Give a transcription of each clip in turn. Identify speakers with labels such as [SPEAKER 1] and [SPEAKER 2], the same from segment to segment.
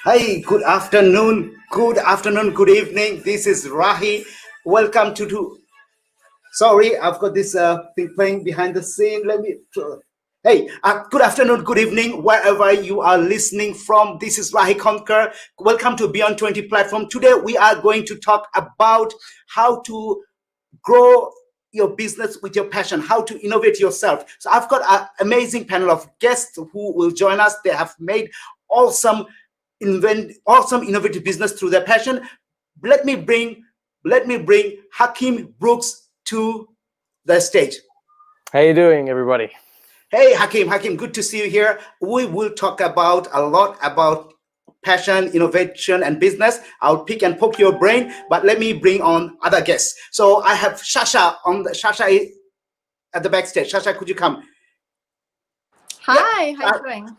[SPEAKER 1] Hi, good afternoon, good evening. This is Rahi. Welcome to. Sorry, I've got this thing playing behind the scene. Hey, good afternoon, good evening, wherever you are listening from. This is Rahi Conquer. Welcome to BEYOND'20 platform. Today we are going to talk about how to grow your business with your passion, how to innovate yourself. So I've got an amazing panel of guests who will join us. They have made awesome innovative business through their passion. Let me bring Hakeem Brooks to the stage.
[SPEAKER 2] How you doing, everybody?
[SPEAKER 1] Hey, Hakeem, good to see you here. We will talk about a lot about passion, innovation, and business. I'll pick and poke your brain, but let me bring on other guests. So I have Sasha Sasha is at the backstage. Sasha, could you come?
[SPEAKER 3] Hi, how are you doing?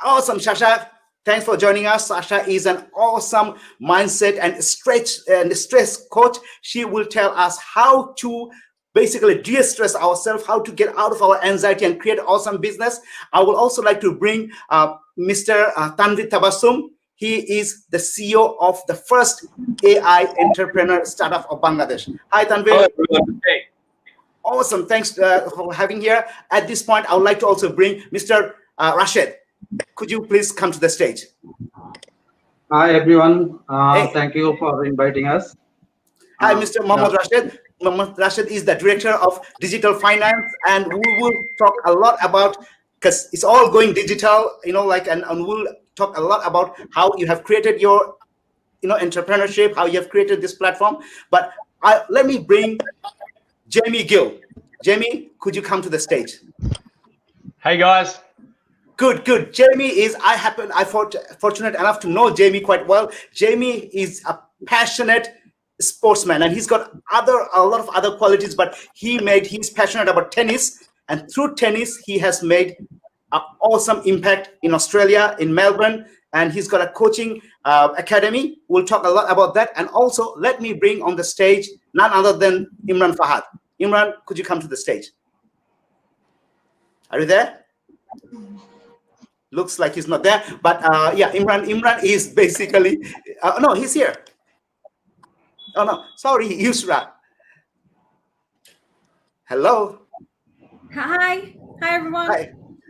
[SPEAKER 1] Awesome, Sasha. Thanks for joining us. Sasha is an awesome mindset and stress coach. She will tell us how to basically de-stress ourselves, how to get out of our anxiety and create awesome business. I would also like to bring Mr. Tanvir Tabassum. He is the CEO of the first AI entrepreneur startup of Bangladesh. Hi, Tanvir.
[SPEAKER 4] Hello, everyone. Hey.
[SPEAKER 1] Awesome. Thanks for having here. At this point, I would like to also bring Mr. Rashed. Could you please come to the stage?
[SPEAKER 5] Hi, everyone.
[SPEAKER 1] Hey.
[SPEAKER 5] Thank you for inviting us.
[SPEAKER 1] Hi, Mr. Mohammad Rashed. Mohammad Rashed is the director of digital finance, and we will talk a lot about, because it's all going digital, and we'll talk a lot about how you have created your, entrepreneurship, how you have created this platform. But let me bring Jamie Gill. Jamie, could you come to the stage?
[SPEAKER 4] Hey, guys.
[SPEAKER 1] Good. Jamie is, I fortunate enough to know Jamie quite well. Jamie is a passionate sportsman, and he's got a lot of other qualities, but he's passionate about tennis, and through tennis, he has made an awesome impact in Australia, in Melbourne, and he's got a coaching academy. We'll talk a lot about that. And also, let me bring on the stage none other than Imran Fahad. Imran, could you come to the stage? Are you there? Looks like he's not there, but yeah, Imran is basically no, he's here. Oh no, sorry, Yusra. Hello.
[SPEAKER 3] Hi everyone.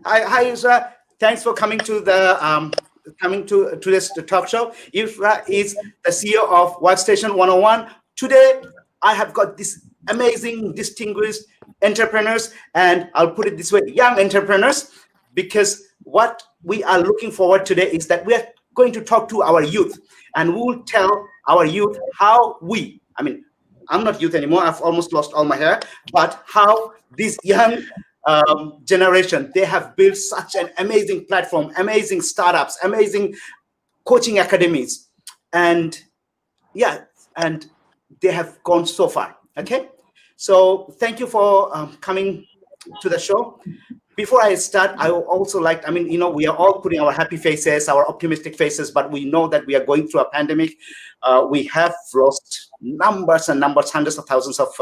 [SPEAKER 1] Hi, Yusra. Thanks for coming to the to this talk show. Yusra is the CEO of Workstation 101. Today, I have got this amazing, distinguished entrepreneurs, and I'll put it this way, young entrepreneurs, because what we are looking forward today is that we are going to talk to our youth, and we will tell our youth how I'm not youth anymore, I've almost lost all my hair, but how this young generation, they have built such an amazing platform, amazing startups, amazing coaching academies, and yeah, and they have gone so far. Okay, so thank you for coming to the show. Before I start, I would also like, we are all putting our happy faces, our optimistic faces, but we know that we are going through a pandemic. We have lost numbers and numbers, hundreds of thousands of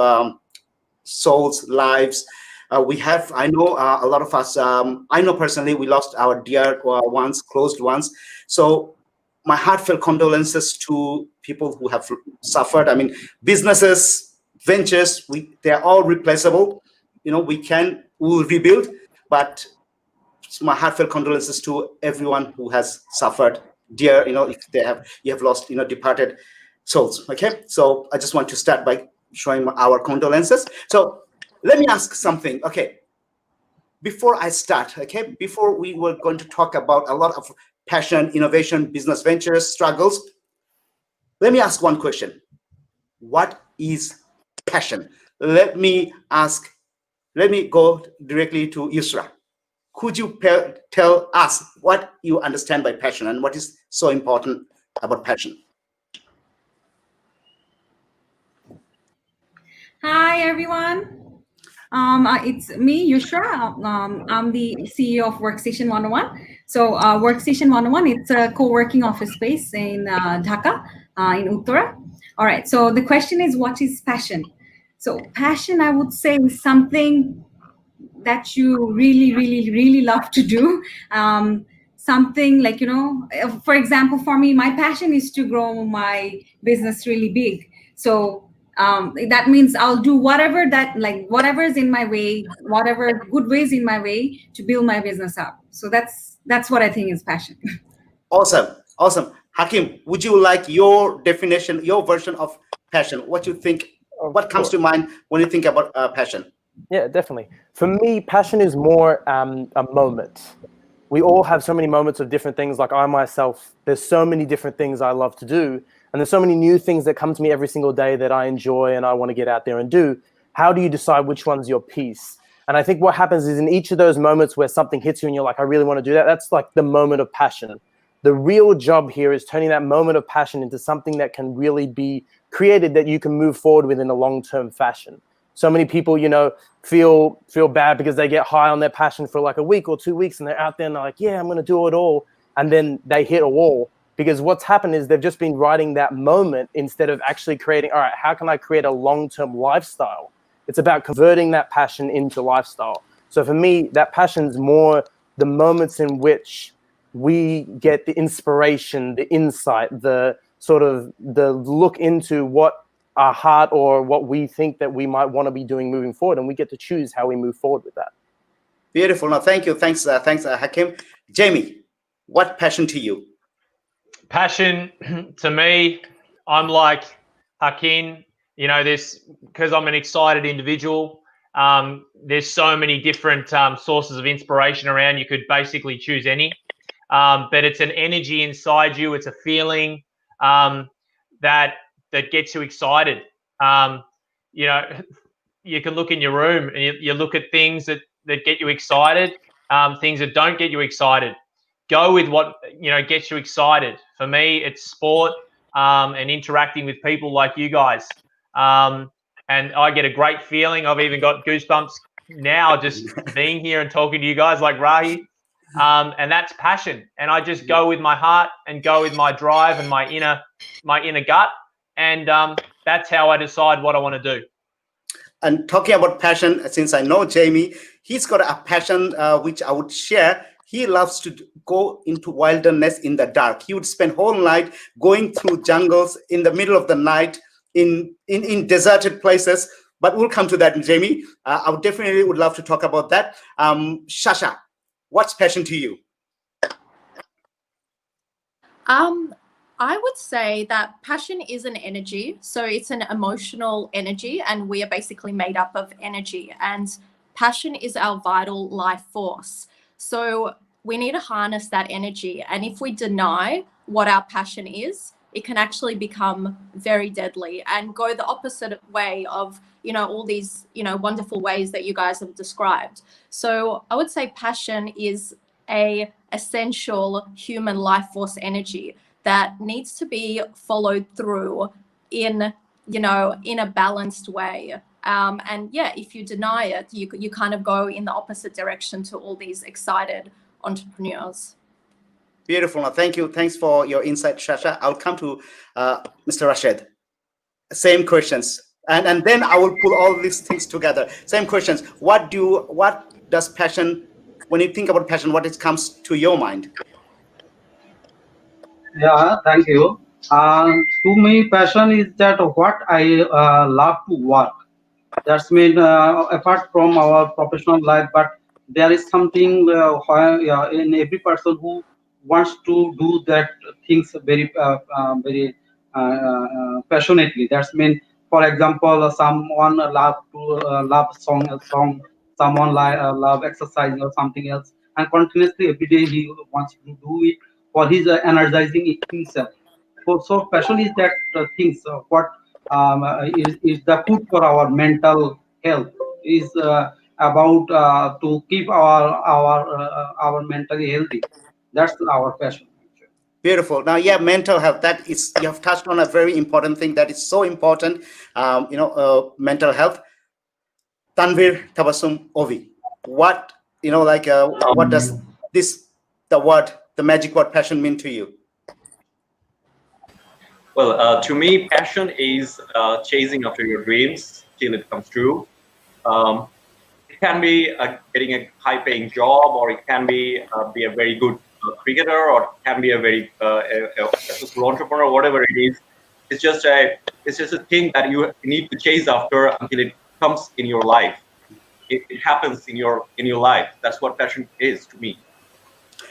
[SPEAKER 1] souls, lives. I know a lot of us, I know personally, we lost our dear ones, closed ones. So my heartfelt condolences to people who have suffered. Businesses, ventures, they're all replaceable. We will rebuild. But my heartfelt condolences to everyone who has suffered, dear, if you have lost, departed souls. Okay, so I just want to start by showing our condolences. So let me ask something. Okay, before I start, before we were going to talk about a lot of passion, innovation, business ventures, struggles, let me ask one question. What is passion? Let me go directly to Yusra. Could you tell us what you understand by passion and what is so important about passion?
[SPEAKER 3] Hi everyone. It's me, Yusra. I'm the CEO of Workstation 101. So Workstation 101, it's a co-working office space in Dhaka, in Uttara. All right, so the question is, what is passion? So passion, I would say, is something that you really love to do. Something like, for example, for me, my passion is to grow my business really big. So that means I'll do whatever is in my way, whatever good ways in my way to build my business up. So that's what I think is passion.
[SPEAKER 1] Awesome. Hakeem, would you like your definition, your version of passion? What you think? What comes to mind when you think about passion?
[SPEAKER 2] Yeah, definitely. For me, passion is more a moment. We all have so many moments of different things. Like I myself, there's so many different things I love to do. And there's so many new things that come to me every single day that I enjoy and I want to get out there and do. How do you decide which one's your piece? And I think what happens is in each of those moments where something hits you and you're like, I really want to do that, that's like the moment of passion. The real job here is turning that moment of passion into something that can really be created that you can move forward with in a long-term fashion. So many people, feel bad because they get high on their passion for like a week or 2 weeks and they're out there and they're like, yeah, I'm going to do it all. And then they hit a wall because what's happened is they've just been riding that moment instead of actually creating, all right, how can I create a long-term lifestyle? It's about converting that passion into lifestyle. So for me, that passion's more the moments in which we get the inspiration, the insight, the sort of the look into what our heart or what we think that we might want to be doing moving forward, and we get to choose how we move forward with that.
[SPEAKER 1] Beautiful. No, thank you. Thanks, Hakeem. Jamie, what passion to you?
[SPEAKER 4] Passion to me, I'm like Hakeem. This because I'm an excited individual. There's so many different sources of inspiration around. You could basically choose any, but it's an energy inside you. It's a feeling that gets you excited. You can look in your room and you look at things that get you excited, things that don't get you excited. Go with what gets you excited. For me, it's sport and interacting with people like you guys. And I get a great feeling. I've even got goosebumps now just being here and talking to you guys like Rahi. And that's passion. And I just go with my heart and go with my drive and my inner gut. And that's how I decide what I want to do.
[SPEAKER 1] And talking about passion, since I know Jamie, he's got a passion which I would share. He loves to go into wilderness in the dark. He would spend whole night going through jungles in the middle of the night in deserted places. But we'll come to that, Jamie. I would definitely would love to talk about that. Sasha, what's passion to you?
[SPEAKER 6] I would say that passion is an energy. So it's an emotional energy, and we are basically made up of energy. And passion is our vital life force. So we need to harness that energy. And if we deny what our passion is, it can actually become very deadly and go the opposite way of, all these, wonderful ways that you guys have described. So I would say passion is a essential human life force energy that needs to be followed through in a balanced way. And yeah, if you deny it, you kind of go in the opposite direction to all these excited entrepreneurs.
[SPEAKER 1] Beautiful. Now, thank you. Thanks for your insight, Sasha. I'll come to Mr. Rashed. Same questions. And then I will pull all these things together. Same questions. What does passion, when you think about passion, what comes to your mind?
[SPEAKER 5] Yeah, thank you. To me, passion is that what I love to work. That's mean apart from our professional life, but there is something in every person who wants to do that things very passionately. That's mean, for example, someone love to love song, someone love exercise or something else, and continuously every day he wants to do it for his energizing himself. So passion is that things what is the food for our mental health, is about to keep our mentally healthy. That's our passion.
[SPEAKER 1] Beautiful. Now, yeah, mental health. That is, you have touched on a very important thing that is so important. Mental health. Tanvir Tabassum Ovi. What what does the magic word passion mean to you?
[SPEAKER 7] Well, to me, passion is chasing after your dreams till it comes true. It can be getting a high-paying job, or it can be a very good cricketer, or it can be a very successful entrepreneur, whatever it is. It's just a thing that you need to chase after until it comes in your life. It happens in your life. That's what passion is to me.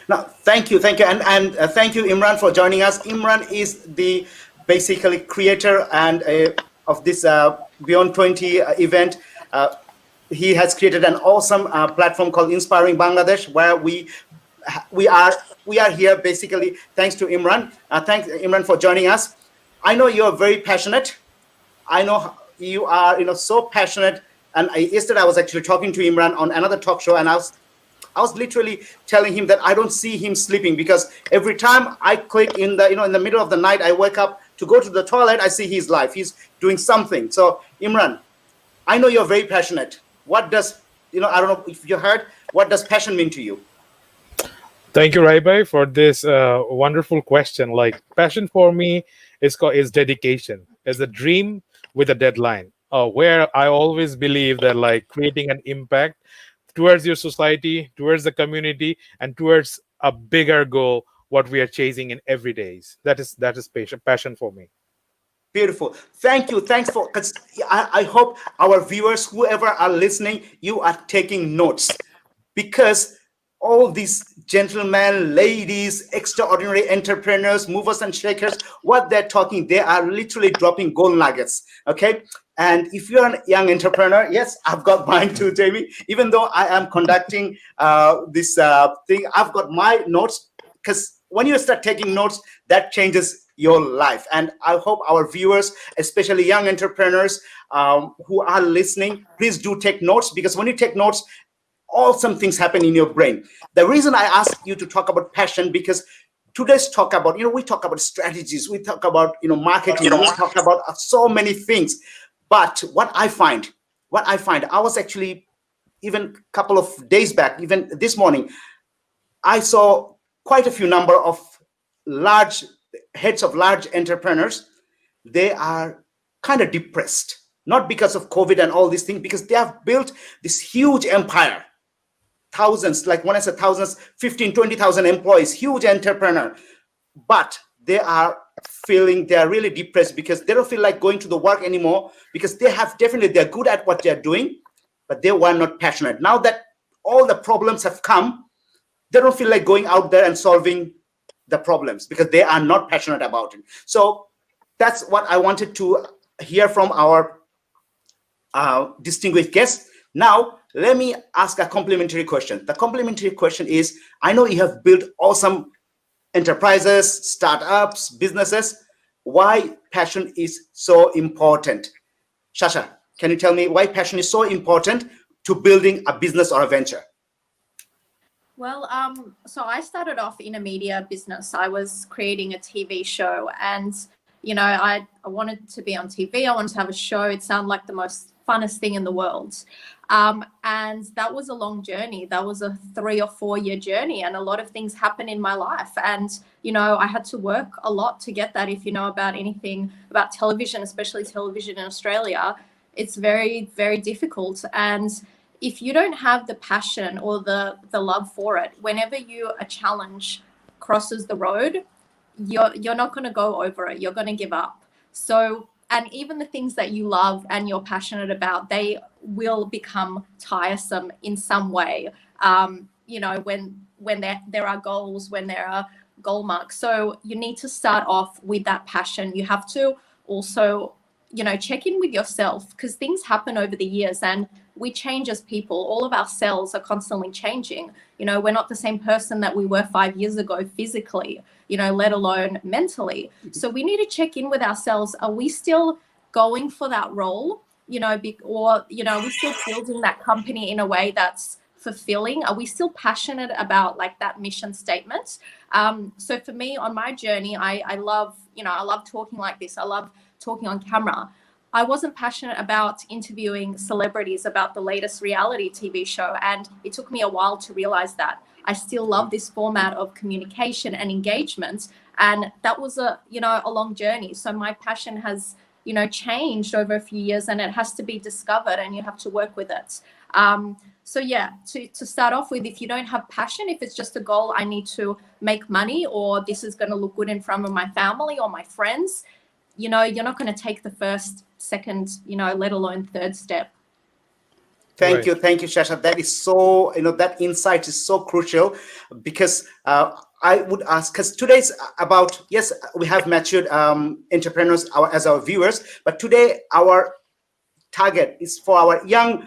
[SPEAKER 1] Now, thank you, and thank you, Imran, for joining us. Imran is the basically creator and of this Beyond 20 event. He has created an awesome platform called Inspiring Bangladesh, where we are here basically thanks to Imran. Thanks, Imran, for joining us. I know you're very passionate. I know you are, so passionate. And yesterday I was actually talking to Imran on another talk show, and I was literally telling him that I don't see him sleeping, because every time I click in the middle of the night, I wake up to go to the toilet, I see his life. He's doing something. So Imran, I know you're very passionate. What does, I don't know if you heard, what does passion mean to you?
[SPEAKER 8] Thank you, Raibai, for this wonderful question. Like, passion for me is dedication. It's a dream with a deadline, where I always believe that, like, creating an impact towards your society, towards the community, and towards a bigger goal, what we are chasing in every days. That is passion for me.
[SPEAKER 1] Beautiful. Thank you. Thanks for, because I hope our viewers, whoever are listening, you are taking notes, because all these gentlemen, ladies, extraordinary entrepreneurs, movers and shakers, what they're talking, they are literally dropping gold nuggets. Okay. And if you're a young entrepreneur, yes, I've got mine too, Jamie. Even though I am conducting this thing, I've got my notes, because when you start taking notes, that changes your life. And I hope our viewers, especially young entrepreneurs who are listening, please do take notes, because when you take notes, awesome things happen in your brain. The reason I asked you to talk about passion, because today's talk about, we talk about strategies, we talk about, marketing, we talk about so many things. But what I find, I was actually, even a couple of days back, even this morning, I saw quite a few number of large heads of large entrepreneurs. They are kind of depressed, not because of COVID and all these things, because they have built this huge empire. Thousands, like when I say thousands, 15, 20,000 employees, huge entrepreneur. But they are feeling, they are really depressed, because they don't feel like going to the work anymore, because they're good at what they're doing, but they were not passionate. Now that all the problems have come, they don't feel like going out there and solving the problems, because they are not passionate about it. So that's what I wanted to hear from our distinguished guests. Now, let me ask a complimentary question. The complimentary question is, I know you have built awesome enterprises, startups, businesses. Why passion is so important? Sasha, can you tell me why passion is so important to building a business or a venture?
[SPEAKER 6] Well, so I started off in a media business. I was creating a TV show, and I wanted to be on TV. I wanted to have a show. It sounded like the most funnest thing in the world. And that was a long journey. That was a 3 or 4 year journey, and a lot of things happened in my life. And, I had to work a lot to get that. If you know about anything about television, especially television in Australia, it's very, very difficult. And if you don't have the passion or the love for it, whenever a challenge crosses the road, you're not going to go over it. You're going to give up. So, and even the things that you love and you're passionate about, they will become tiresome in some way. When there are goals, when there are goal marks. So you need to start off with that passion. You have to also, check in with yourself, because things happen over the years and we change as people. All of our cells are constantly changing. We're not the same person that we were 5 years ago physically, let alone mentally. So we need to check in with ourselves. Are we still going for that role? Are we still building that company in a way that's fulfilling? Are we still passionate about like that mission statement? So for me on my journey, I love talking like this. I love talking on camera. I wasn't passionate about interviewing celebrities about the latest reality TV show. And it took me a while to realize that. I still love this format of communication and engagement. And that was a long journey. So my passion has, changed over a few years, and it has to be discovered and you have to work with it. So yeah, to start off with, if you don't have passion, if it's just a goal, I need to make money, or this is going to look good in front of my family or my friends, you know, you're not going to take the first, second, you know, let alone third step.
[SPEAKER 1] Thank you, Sasha. That is so, that insight is so crucial, because I would ask, because today's about, yes, we have matured entrepreneurs as our viewers, but today our target is for our young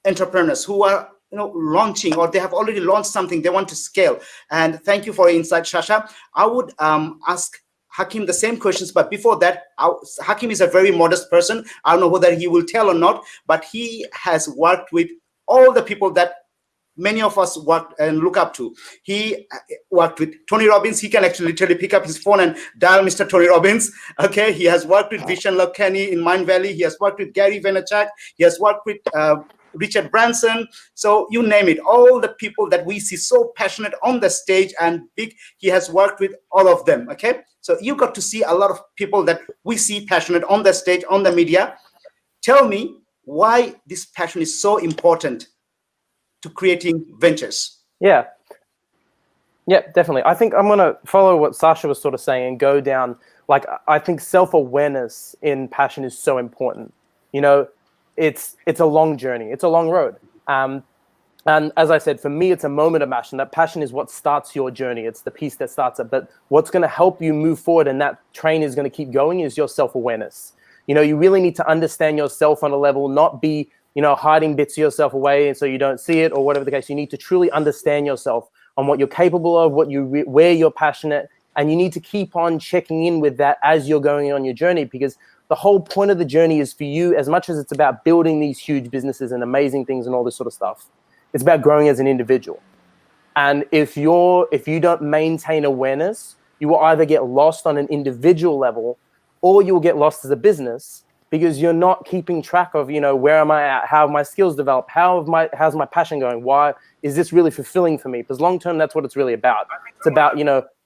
[SPEAKER 1] entrepreneurs who are launching, or they have already launched something, they want to scale. And thank you for your insight, Sasha. I would ask Hakeem the same questions, but before that, Hakeem is a very modest person. I don't know whether he will tell or not, but he has worked with all the people that many of us work and look up to. He worked with Tony Robbins. He can actually literally pick up his phone and dial Mr. Tony Robbins. Okay, he has worked with Vishen Lakhiani in Mind Valley. He has worked with Gary Vaynerchuk. He has worked with Richard Branson. So you name it, all the people that we see so passionate on the stage and big, he has worked with all of them. Okay, so you got to see a lot of people that we see passionate on the stage, on the media. Tell me why this passion is so important to creating ventures.
[SPEAKER 2] Yeah, definitely. I think I'm going to follow what Sasha was sort of saying and go down, like, I think self-awareness in passion is so important. It's a long journey. It's a long road. And as I said, for me, it's a moment of passion. That passion is what starts your journey. It's the piece that starts it. But what's going to help you move forward, and that train is going to keep going, is your self-awareness. You really need to understand yourself on a level, not be hiding bits of yourself away and so you don't see it, or whatever the case. You need to truly understand yourself on what you're capable of, where you're passionate, and you need to keep on checking in with that as you're going on your journey, because the whole point of the journey is for you, as much as it's about building these huge businesses and amazing things and all this sort of stuff, it's about growing as an individual. And if you don't maintain awareness, you will either get lost on an individual level, or you will get lost as a business, because you're not keeping track of, where am I at? How have my skills developed? How's my passion going? Why is this really fulfilling for me? Because long term, that's what it's really about. It's about,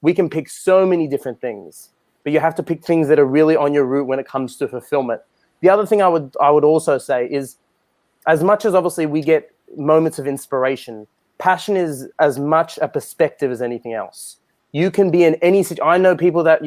[SPEAKER 2] we can pick so many different things, but you have to pick things that are really on your route when it comes to fulfillment. The other thing I would also say is, as much as obviously we get moments of inspiration, passion is as much a perspective as anything else. You can be in any situation. I know people that,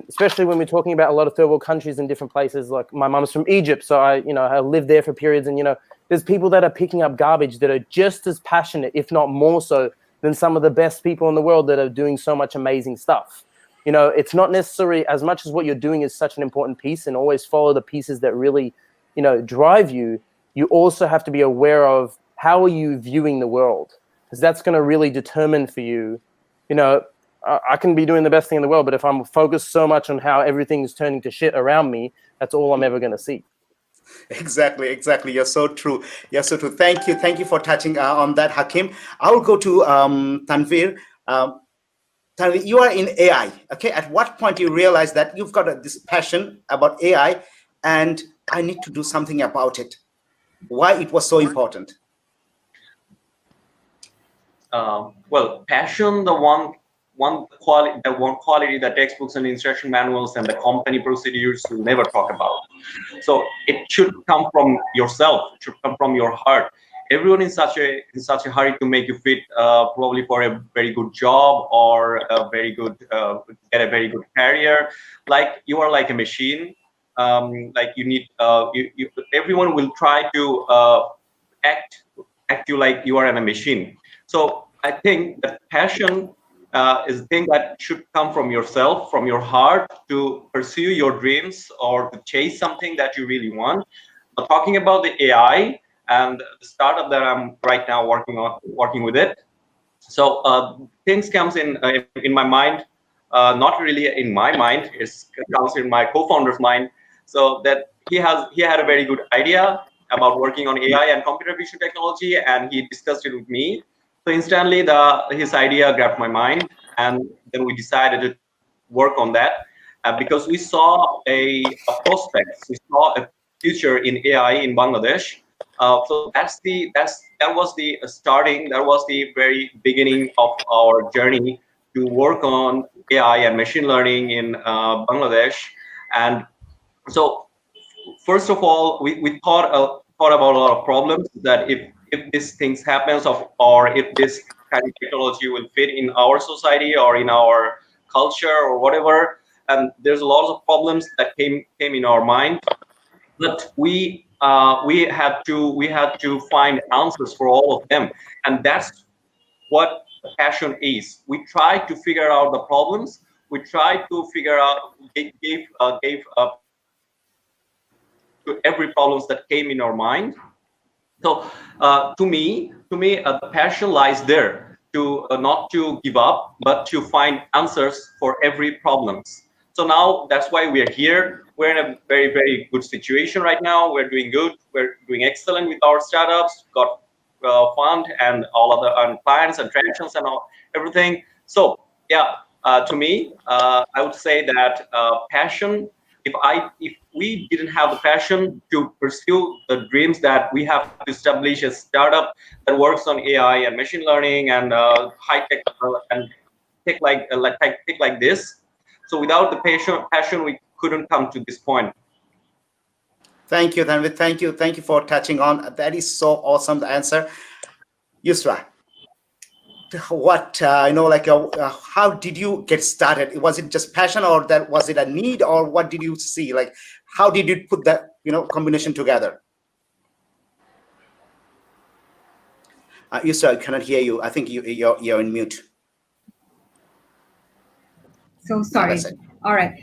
[SPEAKER 2] especially when we're talking about a lot of third world countries in different places, like my mom's from Egypt, so I lived there for periods, and there's people that are picking up garbage that are just as passionate, if not more so, than some of the best people in the world that are doing so much amazing stuff. It's not necessarily, as much as what you're doing is such an important piece, and always follow the pieces that really, drive you. You also have to be aware of how are you viewing the world, because that's going to really determine for you, I can be doing the best thing in the world, but if I'm focused so much on how everything is turning to shit around me, that's all I'm ever going to see.
[SPEAKER 1] Exactly. You're so true. Thank you for touching on that, Hakeem. I will go to Tanvir. Tanvir, you are in AI. Okay, at what point you realize that you've got this passion about AI, and I need to do something about it? Why it was so important?
[SPEAKER 7] Well, passion, the one quality that textbooks and instruction manuals and the company procedures will never talk about. So it should come from yourself. It should come from your heart. Everyone in such a hurry to make you fit, probably for a very good job or a very good get a very good career. Like you are like a machine. Like you need everyone will try to act you like you are in a machine. So I think that passion is a thing that should come from yourself, from your heart, to pursue your dreams or to chase something that you really want. Talking about the AI and the startup that I'm right now working with it. So things comes in my mind, not really in my mind. It comes in my co-founder's mind. So that he had a very good idea about working on AI and computer vision technology, and he discussed it with me. So instantly, his idea grabbed my mind, and then we decided to work on that because we saw a prospect, we saw a future in AI in Bangladesh. So that was the starting. That was the very beginning of our journey to work on AI and machine learning in Bangladesh. And so, first of all, we thought about a lot of problems that if if these things happens or if this kind of technology will fit in our society or in our culture or whatever. And there's a lot of problems that came in our mind, but we had to find answers for all of them, and that's what passion is. We try to figure out the problems. We try to figure out, gave to every problems that came in our mind. So to me, the passion lies there to not to give up, but to find answers for every problems. So now that's why we are here. We're in a very, very good situation right now. We're doing good. We're doing excellent with our startups. Got fund and all other clients and transactions and everything. So yeah, to me, I would say that passion. If we didn't have the passion to pursue the dreams that we have to establish a startup that works on AI and machine learning and high tech and tech like this. So without the passion, we couldn't come to this point.
[SPEAKER 1] Thank you, Tanvir. Thank you for touching on. That is so awesome, the answer. Yusra, what how did you get started? Was it just passion, or that was it a need, or what did you see? Like, how did you put that combination together? Yusra, I cannot hear you. I think you're in mute.
[SPEAKER 3] So sorry. All right.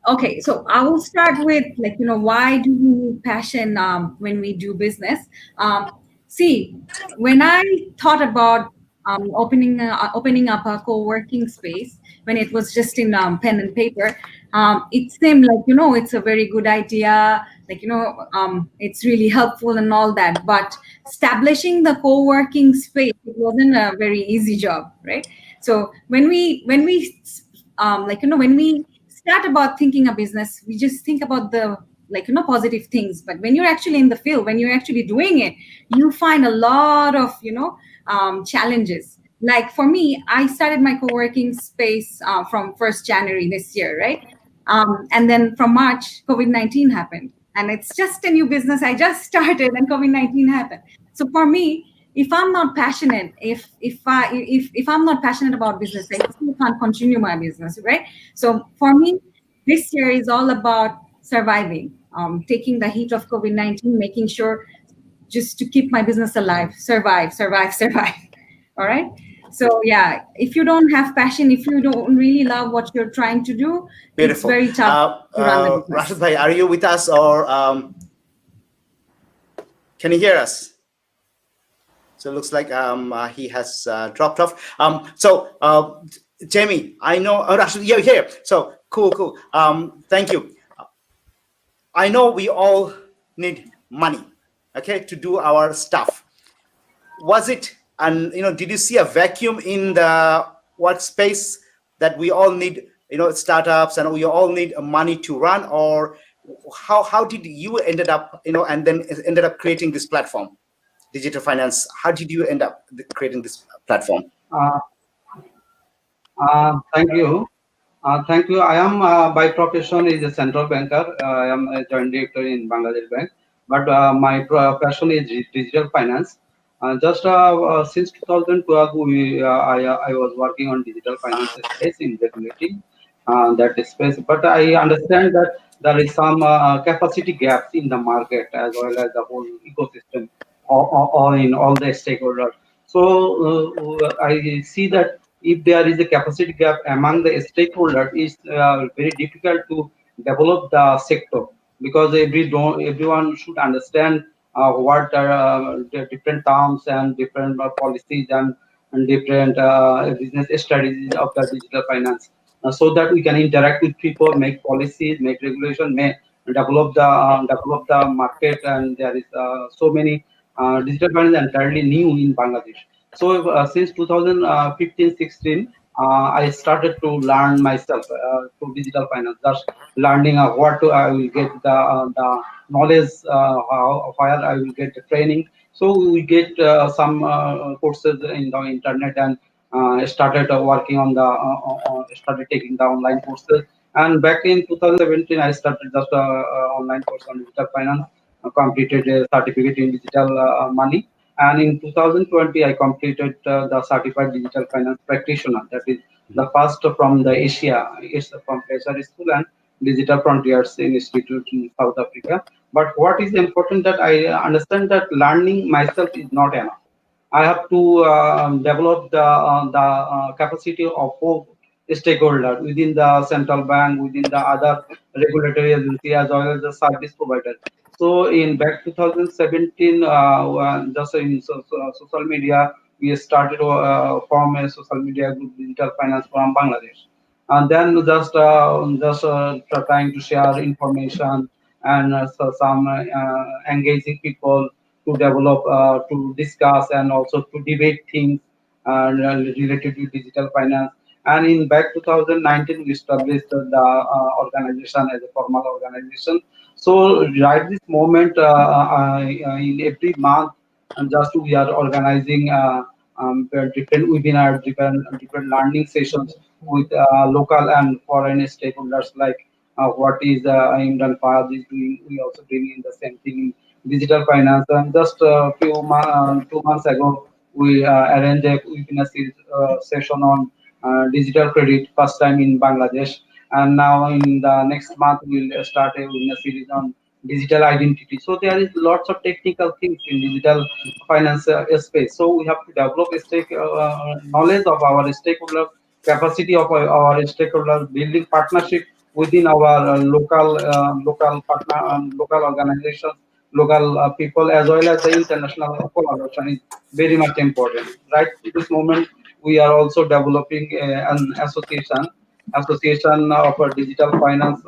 [SPEAKER 3] Okay, so I will start with why do we need passion when we do business? See, when I thought about opening up a co-working space, when it was just in pen and paper, it seemed like it's a very good idea, it's really helpful and all that. But establishing the co-working space, it wasn't a very easy job, right? So when we when we start about thinking a business, we just think about the positive things. But when you're actually in the field, when you're actually doing it, you find a lot of challenges. Like for me, I started my co-working space from 1st January this year, right? And then from March, COVID-19 happened, and it's just a new business I just started, and COVID-19 happened. So for me, if I'm not passionate, if I'm not passionate about business, I still can't continue my business, right? So for me, this year is all about surviving, taking the heat of COVID-19, making sure just to keep my business alive, survive. All right. So yeah, if you don't have passion, if you don't really love what you're trying to do,
[SPEAKER 1] Beautiful.
[SPEAKER 3] It's very tough to run the business.
[SPEAKER 1] Rashed bhai, are you with us, or can you hear us? So it looks like he has dropped off. Jamie, I know Rashed, you're here. So cool. Thank you. I know we all need money, okay, to do our stuff. Was it, and did you see a vacuum in the workspace that we all need, startups, and we all need money to run, or how did you ended up, and then ended up creating this platform? Digital finance. How did you end up creating this platform?
[SPEAKER 5] Thank you. I am by profession is a central banker. I am a joint director in Bangladesh Bank, but my passion is digital finance. Since 2012, I was working on digital finance space in regulating that space. But I understand that there is some capacity gaps in the market as well as the whole ecosystem, or in all the stakeholders. So I see that if there is a capacity gap among the stakeholders, it's very difficult to develop the sector, because everyone should understand what are the different terms and different policies and different business strategies of the digital finance, so that we can interact with people, make policies, make regulation, may develop the market. And there is so many digital finance entirely new in Bangladesh. So since 2015-16, I started to learn myself to digital finance, just learning I will get the knowledge, where I will get the training. So we get some courses in the internet, and started working on started taking the online courses. And back in 2017, I started just online course on digital finance, completed a certificate in digital money. And in 2020, I completed the Certified Digital Finance Practitioner. That is the first from the Asia. It's from Treasury School and Digital Frontiers Institute in South Africa. But what is important that I understand that learning myself is not enough. I have to develop the capacity of all stakeholders within the central bank, within the other regulatory agency, as well as the service provider. So in back 2017, just in social media, we started from a social media group, Digital Finance from Bangladesh, and then trying to share information and some engaging people to develop, to discuss, and also to debate things related to digital finance. And in back 2019, we established the organization as a formal organization. So right this moment, in every month, and just we are organizing different webinars, different learning sessions with local and foreign stakeholders, like what is Imran Fahad is doing. We also bring in the same thing in digital finance. And just a 2 months ago, we arranged a webinar series, session on digital credit, first time in Bangladesh. And now in the next month, we'll start a webinar series on digital identity. So there is lots of technical things in digital finance space. So we have to develop a knowledge of our stakeholder, capacity of our stakeholders, building partnership within our local partner, local organizations, local people, as well as the international collaboration is very much important. Right to this moment, we are also developing an association of digital finance,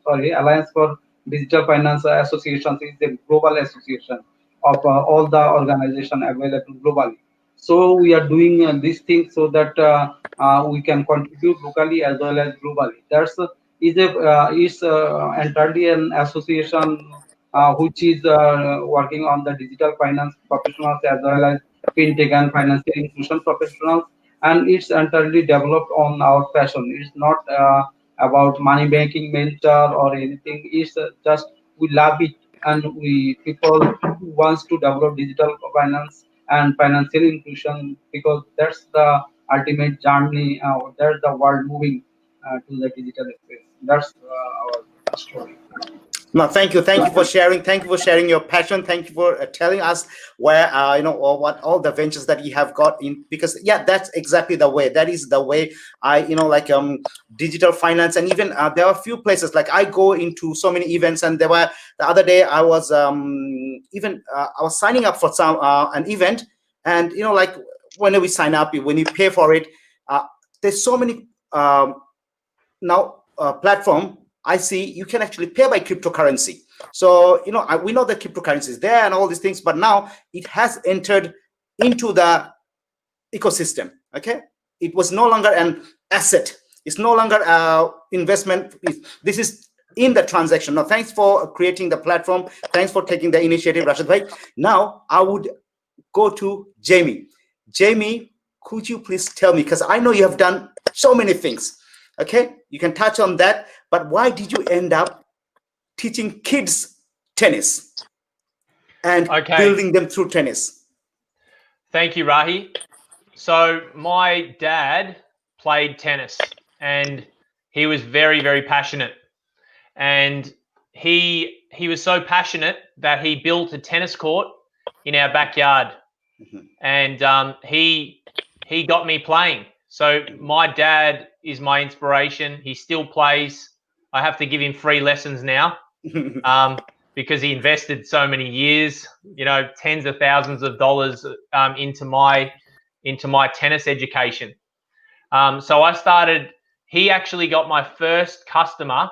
[SPEAKER 5] Alliance for Digital Finance Associations is a global association of all the organization available globally. So we are doing these things so that we can contribute locally as well as globally. That's is entirely an association which is working on the digital finance professionals as well as fintech and financial inclusion professionals, and it's entirely developed on our passion. It's not about money banking mentor or anything. It's just we love it, and we people who wants to develop digital finance and financial inclusion, because that's the ultimate journey. That's the world moving to the digital space. That's our story.
[SPEAKER 1] No, thank you. Thank you for sharing. Thank you for sharing your passion. Thank you for telling us where, or what all the ventures that you have got in. Because yeah, that's exactly the way. That is the way digital finance, and even there are a few places like I go into so many events, and there were the other day I was I was signing up for some an event, and like whenever we sign up, when you pay for it, there's so many now platform. I see you can actually pay by cryptocurrency. So, we know that cryptocurrency is there and all these things, but now it has entered into the ecosystem. Okay. It was no longer an asset. It's no longer investment. This is in the transaction. Now, thanks for creating the platform. Thanks for taking the initiative, Rashed bhai. Now, I would go to Jamie. Jamie, could you please tell me, because I know you have done so many things. Okay, you can touch on that, but why did you end up teaching kids tennis and building them through tennis?
[SPEAKER 4] Thank you, Rahi. So my dad played tennis, and he was very, very passionate. And he was so passionate that he built a tennis court in our backyard. And he got me playing. So my dad is my inspiration. He still plays. I have to give him free lessons now because he invested so many years, tens of thousands of dollars into my tennis education. So I started. He actually got my first customer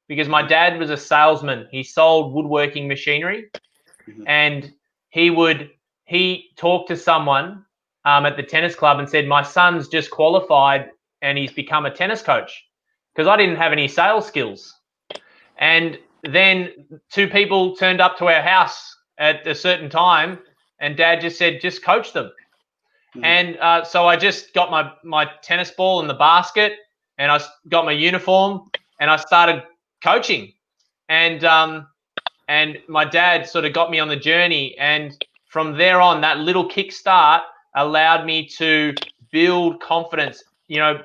[SPEAKER 4] because my dad was a salesman. He sold woodworking machinery, and he talked to someone at the tennis club and said, my son's just qualified and he's become a tennis coach, because I didn't have any sales skills. And then two people turned up to our house at a certain time, and Dad just said, just coach them. And so I just got my tennis ball in the basket, and I got my uniform, and I started coaching. And my dad sort of got me on the journey, and from there on, that little kickstart allowed me to build confidence,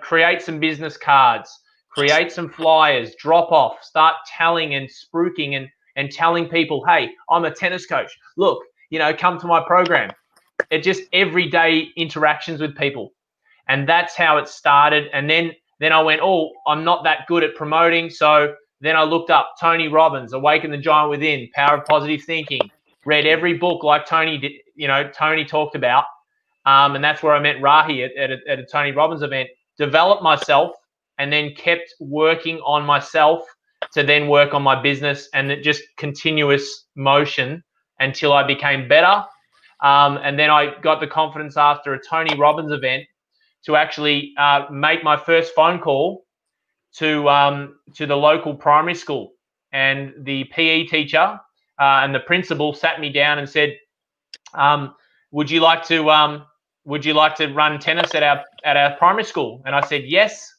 [SPEAKER 4] create some business cards, create some flyers, drop off, start telling and spruiking and telling people, hey, I'm a tennis coach. Look, come to my program. It just everyday interactions with people. And that's how it started. And then I went, oh, I'm not that good at promoting. So then I looked up Tony Robbins, Awaken the Giant Within, Power of Positive Thinking, read every book like Tony did, Tony talked about. And that's where I met Rahi at a Tony Robbins event, developed myself, and then kept working on myself to then work on my business, and it just continuous motion until I became better. And then I got the confidence after a Tony Robbins event to actually make my first phone call to the local primary school, and the PE teacher and the principal sat me down and said, "Would you like to run tennis at our primary school?" And I said yes,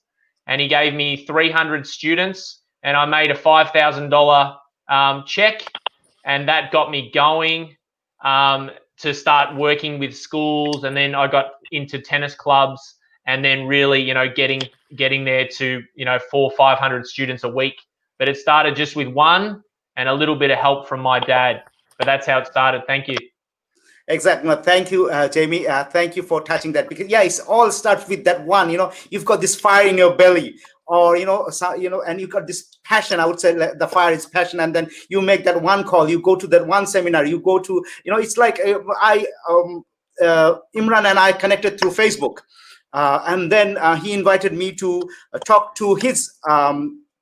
[SPEAKER 4] and he gave me 300 students, and I made a $5,000 check, and that got me going to start working with schools, and then I got into tennis clubs, and then really, getting there to 400 or 500 students a week. But it started just with one and a little bit of help from my dad. But that's how it started. Thank you.
[SPEAKER 1] Exactly. No, thank you, Jamie. Thank you for touching that, because it all starts with that one. You've got this fire in your belly, or and you've got this passion. I would say the fire is passion, and then you make that one call. You go to that one seminar. You go to it's like Imran and I connected through Facebook, and then he invited me to talk to his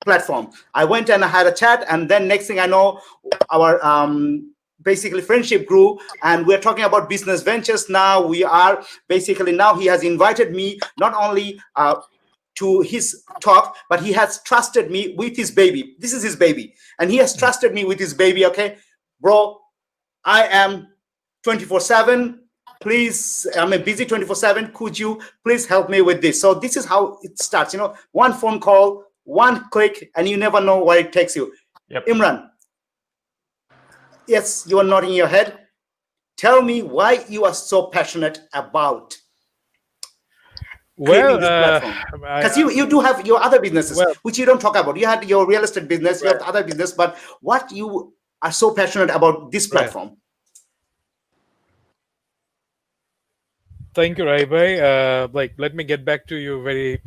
[SPEAKER 1] platform. I went and I had a chat, and then next thing I know, our basically friendship grew, and we're talking about business ventures now. Now he has invited me not only to his talk, but he has trusted me with his baby. This is his baby, and he has trusted me with his baby. Okay, bro, I am 24/7. Please, I'm busy 24/7. Could you please help me with this? So this is how it starts. One phone call, one click, and you never know where it takes you.
[SPEAKER 4] Yep.
[SPEAKER 1] Imran. Yes, you are nodding your head. Tell me why you are so passionate about creating this platform. Because you do have your other businesses, which you don't talk about. You had your real estate business, you have the other business, but what you are so passionate about this platform?
[SPEAKER 8] Thank you, Raibhai. Let me get back to you very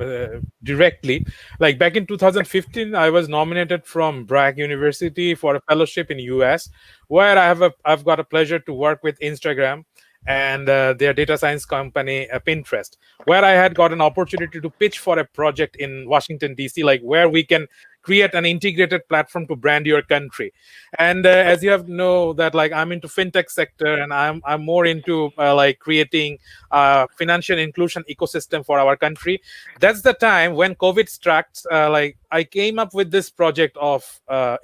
[SPEAKER 8] directly. Back in 2015, I was nominated from Bragg University for a fellowship in US, where I've got a pleasure to work with Instagram and their data science company, Pinterest, where I had got an opportunity to pitch for a project in Washington, D.C., where we can create an integrated platform to brand your country. And as you know that I'm into fintech sector, and I'm more into creating financial inclusion ecosystem for our country. That's the time when COVID struck. I came up with this project of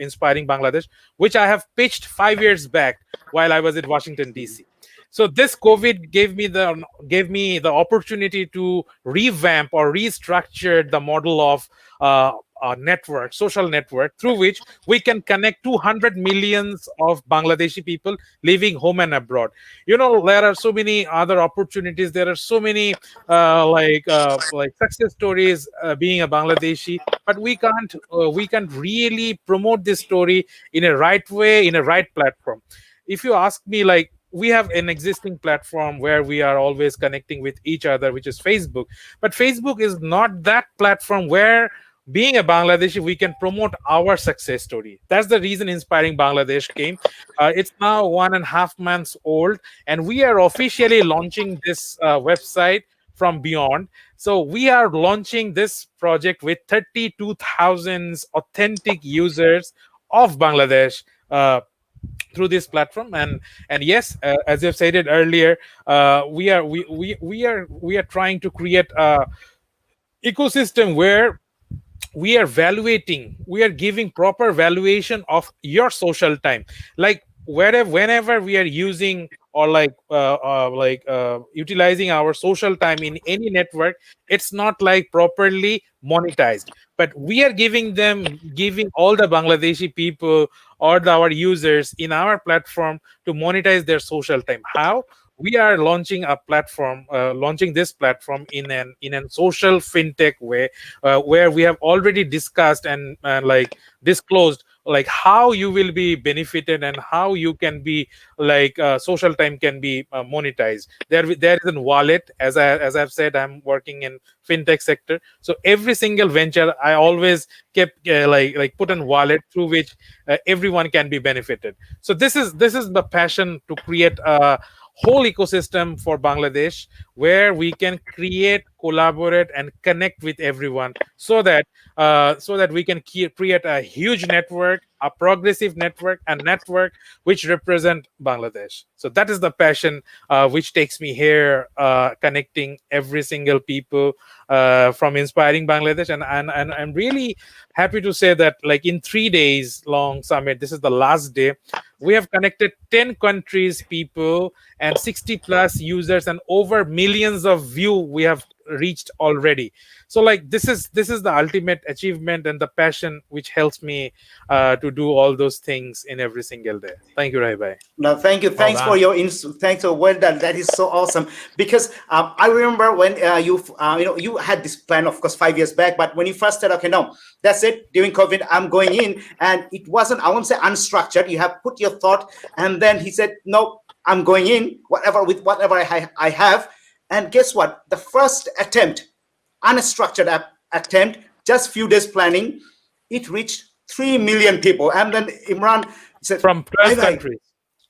[SPEAKER 8] Inspiring Bangladesh, which I have pitched 5 years back while I was in Washington, D.C. So this COVID gave me the opportunity to revamp or restructure the model of network, social network, through which we can connect 200 millions of Bangladeshi people living home and abroad. There are so many other opportunities. There are so many success stories being a Bangladeshi, but we can't really promote this story in a right way, in a right platform. If you ask me, we have an existing platform where we are always connecting with each other, which is Facebook. But Facebook is not that platform where, being a Bangladeshi, we can promote our success story. That's the reason Inspiring Bangladesh came. It's now 1.5 months old, and we are officially launching this website from Beyond. So we are launching this project with 32,000 authentic users of Bangladesh through this platform. And yes, as I've said it earlier, we are trying to create a ecosystem where we are giving proper valuation of your social time. whenever we are using or utilizing our social time in any network, it's not like properly monetized, but we are giving all the Bangladeshi people or our users in our platform to monetize their social time. How? We are launching this platform in an social fintech way, where we have already discussed and disclosed like how you will be benefited and how you can be social time can be monetized. There is a wallet, as I've said, I'm working in fintech sector, so every single venture I always kept put in wallet through which everyone can be benefited. So this is the passion to create a whole ecosystem for Bangladesh where we can create, collaborate, and connect with everyone, so that we can create a huge network, a progressive network, a network which represent Bangladesh. So that is the passion which takes me here, connecting every single people from inspiring Bangladesh. And I'm really happy to say that like in 3 days long summit, this is the last day, we have connected 10 countries people and 60 plus users and over millions of view we have reached already. So like this is the ultimate achievement and the passion which helps me to do all those things in every single day. Thank you, Raibai.
[SPEAKER 1] No, thank you. Thanks
[SPEAKER 4] done.
[SPEAKER 1] for your thanks for well done. That is so awesome. Because I remember when you had this plan, of course, 5 years back. But when you first said, okay, no, that's it. During COVID, I'm going in, and it wasn't. I won't say unstructured. You have put your thought, and then he said, no, I'm going in. Whatever I have, and guess what? The first attempt, unstructured attempt, just few days planning, it reached 3 million people, and then Imran said
[SPEAKER 8] From 12
[SPEAKER 1] "Bye-bye."
[SPEAKER 8] countries.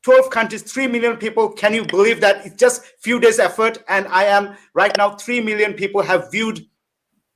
[SPEAKER 1] 12 countries, 3 million people. Can you believe that? It's just few days effort, and I am right now 3 million people have viewed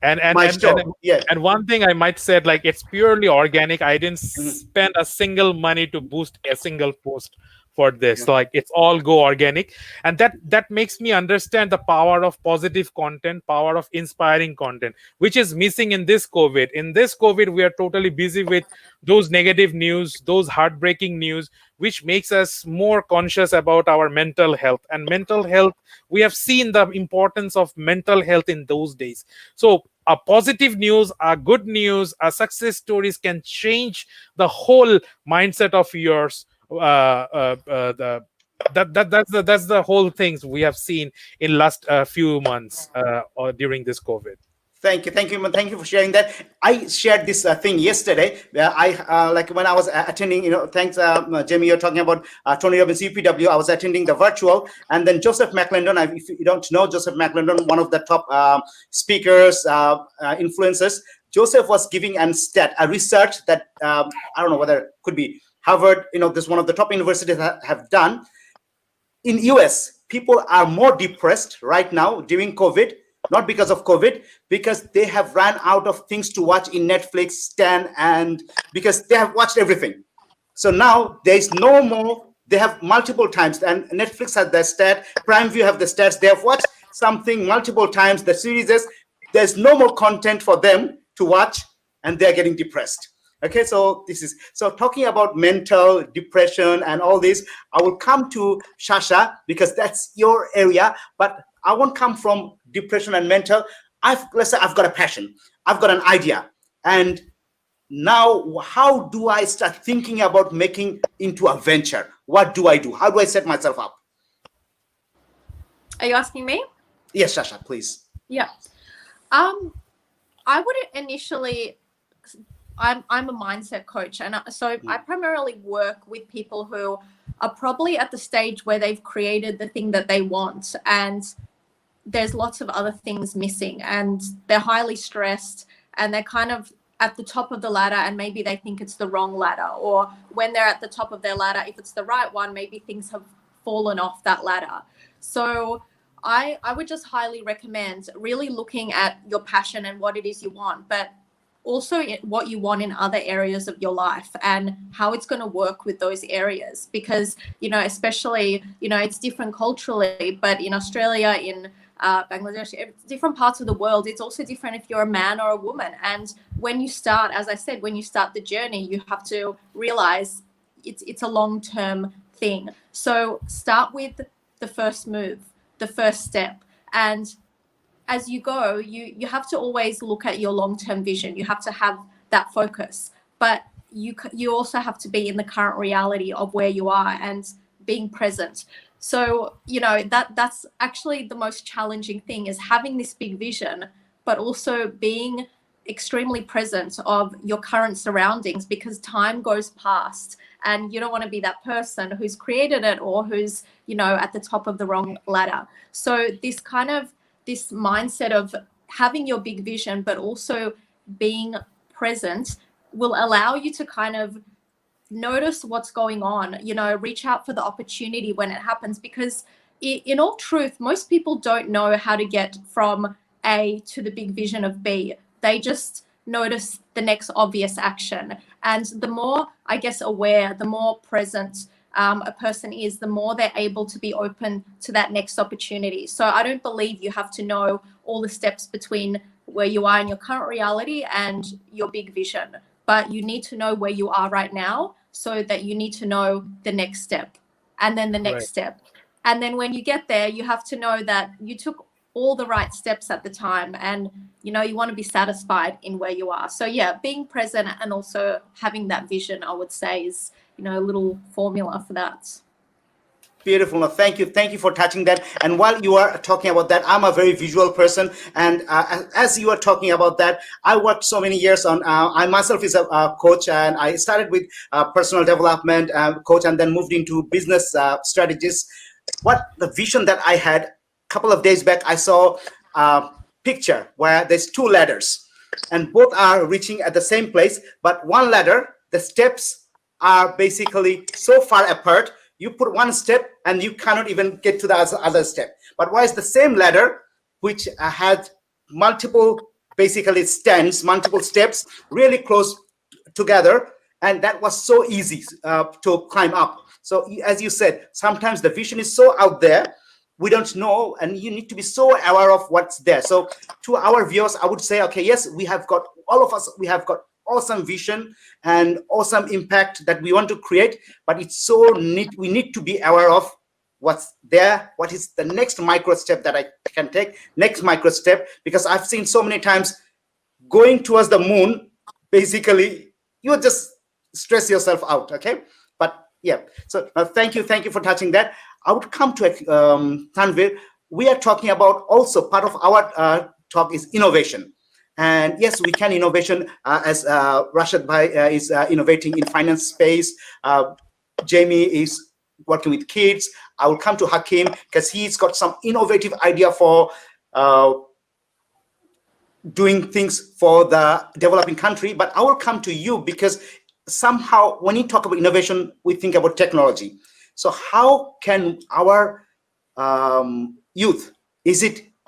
[SPEAKER 8] and and
[SPEAKER 1] my
[SPEAKER 8] and,
[SPEAKER 1] show.
[SPEAKER 8] and
[SPEAKER 1] Yeah.
[SPEAKER 8] and one thing I might say, like, it's purely organic. I didn't
[SPEAKER 1] Mhm.
[SPEAKER 8] spend a single money to boost a single post for this. Like, it's all go organic, and that makes me understand the power of positive content, power of inspiring content, which is missing in this COVID. In this COVID, we are totally busy with those negative news, those heartbreaking news, which makes us more conscious about our mental health. And mental health, we have seen the importance of mental health in those days. So a positive news, a good news, a success stories can change the whole mindset of yours. That's the whole things we have seen in last few months or during this COVID.
[SPEAKER 1] Thank you, Iman. Thank you for sharing that. I shared this thing yesterday. Where I like when I was attending. Thanks, Jamie. You're talking about Tony Robbins UPW. I was attending the virtual, and then Joseph McClendon. If you don't know Joseph McClendon, one of the top speakers, influencers. Joseph was giving a research that I don't know whether it could be Harvard. This one of the top universities have done. In US, people are more depressed right now during COVID. Not because of COVID, because they have ran out of things to watch in Netflix, Stan, and because they have watched everything. So now there's no more. They have multiple times, and Netflix has the stat. Prime View have the stats. They have watched something multiple times. The series is there's no more content for them to watch, and they're getting depressed. Okay, so talking about mental depression and all this. I will come to Sasha because that's your area, but I won't come from depression and mental. Let's say I've got a passion, I've got an idea, and now how do I start thinking about making into a venture? What do I do? How do I set myself up?
[SPEAKER 6] Are you asking me?
[SPEAKER 1] Yes, Sasha, please.
[SPEAKER 6] Yeah. I would initially. I'm a mindset coach, and so I primarily work with people who are probably at the stage where they've created the thing that they want, and there's lots of other things missing, and they're highly stressed, and they're kind of at the top of the ladder, and maybe they think it's the wrong ladder, or when they're at the top of their ladder, if it's the right one, maybe things have fallen off that ladder. So I would just highly recommend really looking at your passion and what it is you want, but also what you want in other areas of your life and how it's going to work with those areas, because especially it's different culturally, but in Australia, in Bangladesh, different parts of the world, it's also different if you're a man or a woman. And when you start, as I said, when you start the journey, you have to realize it's a long-term thing. So start with the first move, the first step, and as you go, you have to always look at your long-term vision. You have to have that focus, but you also have to be in the current reality of where you are and being present. So, you know, that's actually the most challenging thing, is having this big vision, but also being extremely present of your current surroundings, because time goes past and you don't want to be that person who's created it or who's, you know, at the top of the wrong ladder. So this mindset of having your big vision, but also being present, will allow you to kind of notice what's going on, you know, reach out for the opportunity when it happens, because in all truth, most people don't know how to get from A to the big vision of B. They just notice the next obvious action. And the more, I guess, aware, the more present a person is, the more they're able to be open to that next opportunity. So I don't believe you have to know all the steps between where you are in your current reality and your big vision, but you need to know where you are right now, so that you need to know the next step, and then the next step. And then when you get there, you have to know that you took all the right steps at the time, and, you know, you want to be satisfied in where you are. So yeah, being present and also having that vision, I would say, is, you know, a little formula for that.
[SPEAKER 1] Beautiful. No, thank you for touching that. And while you are talking about that, I'm a very visual person, and as you are talking about that, I worked so many years on. I myself is a coach, and I started with personal development coach, and then moved into business strategies. What the vision that I had a couple of days back, I saw a picture where there's two ladders, and both are reaching at the same place, but one ladder, the steps are basically so far apart. You put one step and you cannot even get to the other step. But why is the same ladder, which had multiple basically stands, multiple steps, really close together, and that was so easy to climb up. So as you said, sometimes the vision is so out there, we don't know, and you need to be so aware of what's there. So to our viewers, I would say, okay, yes, we have got, all of us, we have got awesome vision and awesome impact that we want to create, but it's so we need to be aware of what's there, what is the next micro step that I can take, next micro step, because I've seen so many times going towards the moon, basically you just stress yourself out. Okay, but yeah, so thank you for touching that. I would come to Tanvir. We are talking about, also part of our talk is innovation. And yes, we can innovation as Rashed Bhai is innovating in finance space. Jamie is working with kids. I will come to Hakeem because he's got some innovative idea for doing things for the developing country. But I will come to you because somehow when you talk about innovation, we think about technology. So how can our youth,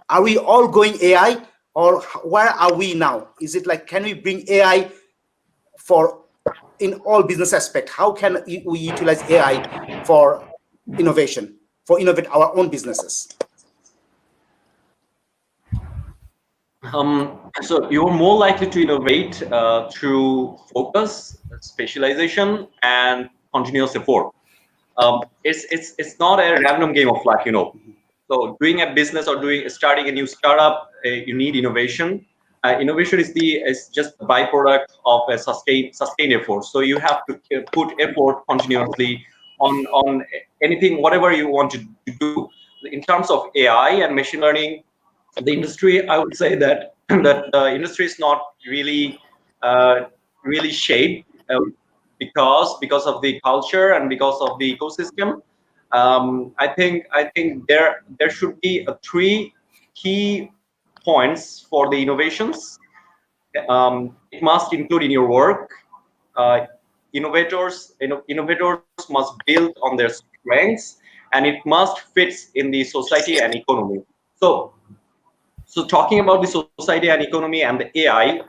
[SPEAKER 1] are we all going AI? Or where are we now? Is it like, can we bring AI in all business aspect? How can we utilize AI for innovation, for innovate our own businesses?
[SPEAKER 7] So you're more likely to innovate through focus, specialization, and continuous effort. It's not a random game of life, you know. So doing a business or starting a new startup, you need innovation. Innovation is just a byproduct of a sustained effort. So you have to put effort continuously on anything, whatever you want to do. In terms of AI and machine learning, the industry, I would say that the industry is not really shaped because of the culture and because of the ecosystem. I think there should be three key points for the innovations. It must include in your work. Innovators must build on their strengths, and it must fit in the society and economy. So talking about the society and economy and the AI,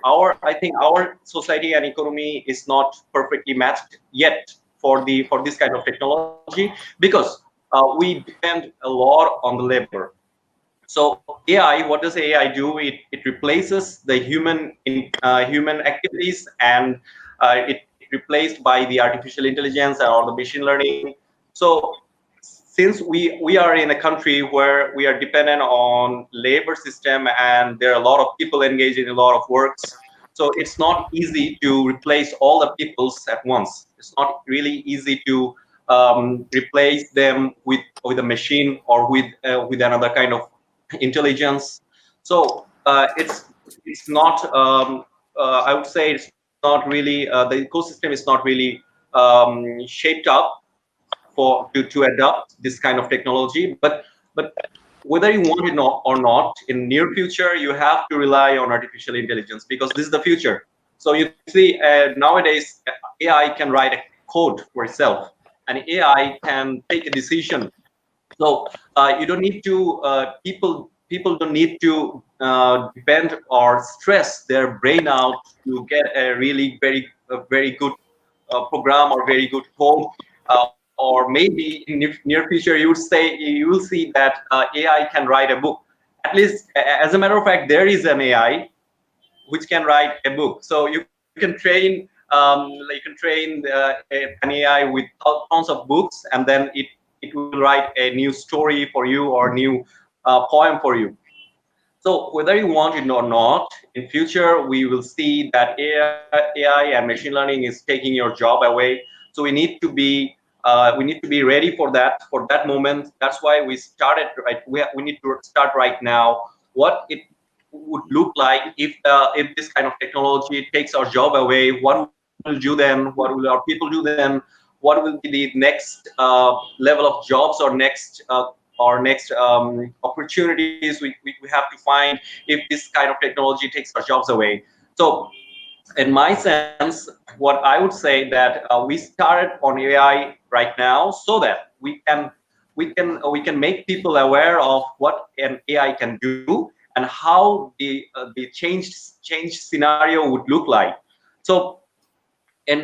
[SPEAKER 7] I think our society and economy is not perfectly matched yet for this kind of technology, because we depend a lot on the labor. So AI, what does AI do? It replaces the human activities, and it replaced by the artificial intelligence or the machine learning. So since we are in a country where we are dependent on labor system and there are a lot of people engaged in a lot of works, so it's not easy to replace all the peoples at once. It's not really easy to replace them with a machine or with another kind of intelligence. So it's not I would say it's not really the ecosystem is not really shaped up to adopt this kind of technology. But whether you want it or not, in near future you have to rely on artificial intelligence, because this is the future. So you see, nowadays AI can write a code for itself, and AI can take a decision. So you don't need to people don't need to depend or stress their brain out to get a really very good program or very good code. Or maybe in near future you will see that AI can write a book. At least, as a matter of fact, there is an AI which can write a book. So you can train an AI with tons of books, and then it will write a new story for you or new poem for you. So whether you want it or not, in future we will see that AI and machine learning is taking your job away. So we need to be ready for that moment. That's why we started right. We need to start right now. What it would look like if this kind of technology takes our job away? What will do then? What will our people do then? What will be the next level of jobs or next opportunities we have to find if this kind of technology takes our jobs away? So in my sense, what I would say that we started on AI right now so that we can make people aware of what an AI can do and how the changed scenario would look like. So, and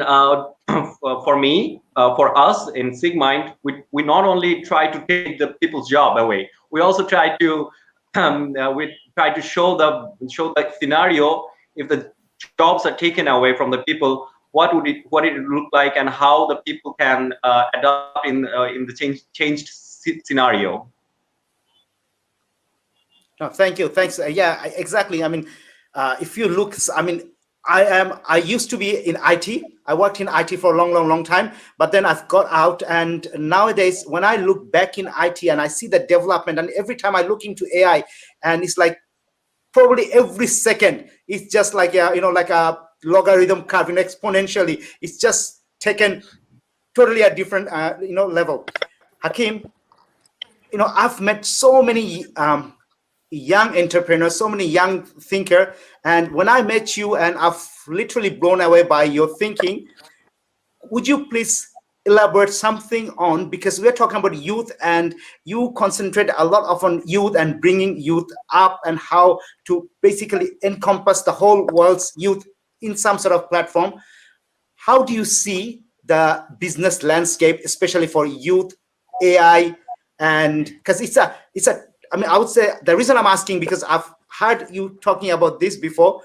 [SPEAKER 7] for me, for us in SIGMIND, we not only try to take the people's job away, we also try to show the scenario. If the jobs are taken away from the people, what would it look like, and how the people can adapt in the changed scenario.
[SPEAKER 1] No, thank you. Thanks. Yeah, exactly. I mean, if you look, I mean, I used to be in IT. I worked in IT for a long time, but then I've got out. And nowadays, when I look back in IT and I see the development, and every time I look into AI, and it's like probably every second, it's just like like a logarithm curve, exponentially. It's just taken totally a different level. Hakeem, I've met so many young entrepreneurs, so many young thinker, and when I met you, and I've literally blown away by your thinking. Would you please elaborate something on, because we're talking about youth, and you concentrate a lot on youth and bringing youth up, and how to basically encompass the whole world's youth in some sort of platform. How do you see the business landscape, especially for youth, AI, and because it's a I mean, I would say the reason I'm asking, because I've heard you talking about this before,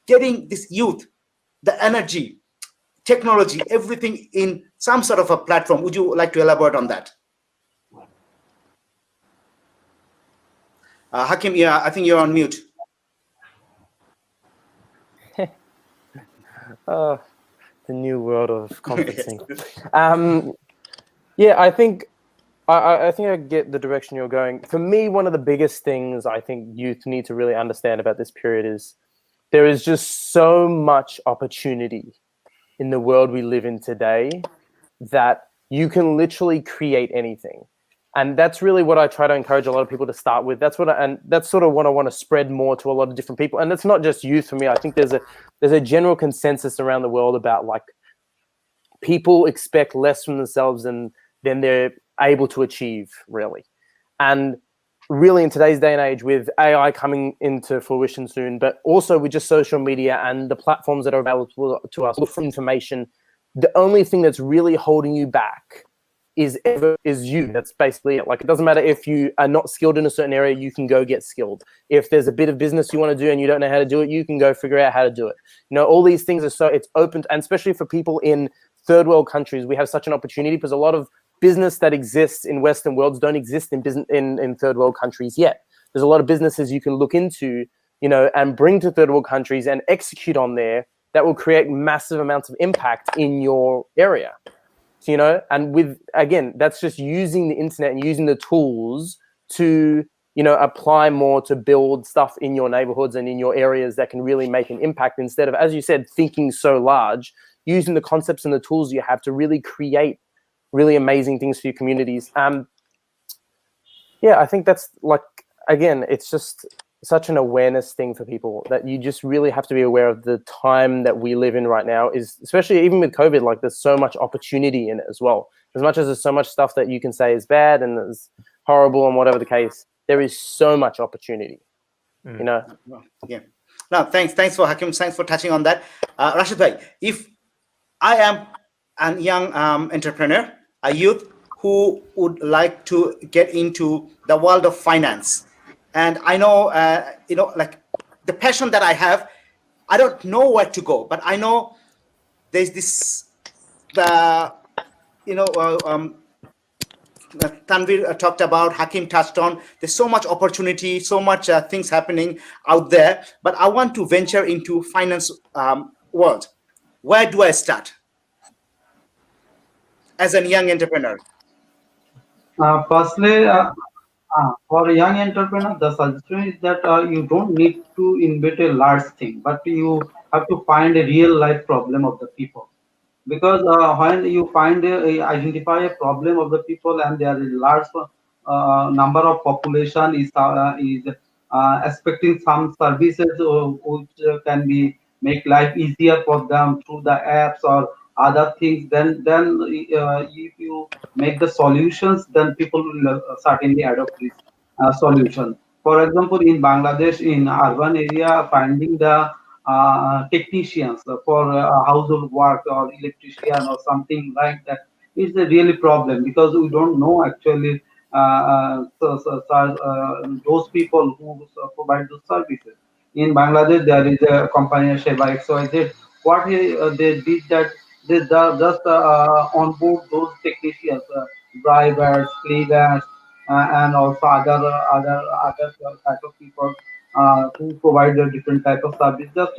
[SPEAKER 1] getting this youth, the energy, technology, everything in some sort of a platform. Would you like to elaborate on that? Hakeem, yeah, I think you're on mute.
[SPEAKER 2] The new world of conferencing. Yeah, I think I get the direction you're going. For me, one of the biggest things I think youth need to really understand about this period is there is just so much opportunity in the world we live in today that you can literally create anything. And that's really what I try to encourage a lot of people to start with. That's sort of what I want to spread more to a lot of different people. And it's not just youth for me. I think there's a general consensus around the world about, like, people expect less from themselves than they're able to achieve, really. And really, in today's day and age, with AI coming into fruition soon, but also with just social media and the platforms that are available to us for information, the only thing that's really holding you back is you. That's basically it. Like, it doesn't matter if you are not skilled in a certain area, you can go get skilled. If there's a bit of business you want to do and you don't know how to do it, you can go figure out how to do it. You know, all these things are so, it's open, and especially for people in third world countries, we have such an opportunity, because a lot of business that exists in Western worlds don't exist in business in third world countries yet. There's a lot of businesses you can look into, you know, and bring to third world countries and execute on there that will create massive amounts of impact in your area. So, you know, and with, again, that's just using the internet and using the tools to, you know, apply more to build stuff in your neighborhoods and in your areas that can really make an impact, instead of, as you said, thinking so large, using the concepts and the tools you have to really create really amazing things for your communities. Yeah, I think that's, like, again, it's just such an awareness thing for people, that you just really have to be aware of the time that we live in right now, is especially even with COVID, like, there's so much opportunity in it as well. As much as there's so much stuff that you can say is bad and is horrible and whatever the case, there is so much opportunity, you know?
[SPEAKER 1] Yeah. No, thanks for Hakeem. Thanks for touching on that. Rashed bhai, if I am a young entrepreneur, a youth who would like to get into the world of finance, and I know, you know, like, the passion that I have, I don't know where to go, but I know there's this, you know, Tanvir talked about, Hakeem touched on, there's so much opportunity, so much things happening out there, but I want to venture into finance world. Where do I start as a young entrepreneur?
[SPEAKER 5] Firstly, for a young entrepreneur, the suggestion is that you don't need to invent a large thing, but you have to find a real life problem of the people. Because when you identify a problem of the people, and there is large number of population is expecting some services which can be make life easier for them through the apps or other things, then if you make the solutions, then people will certainly adopt this solution. For example, in Bangladesh, in urban area, finding the technicians for household work or electrician or something like that is a really problem, because we don't know actually those people who provide those services. In Bangladesh, there is a company Sheba XYZ. What they did, that they just onboard those technicians, drivers, cleaners, and also other type of people who provide a different type of service. Just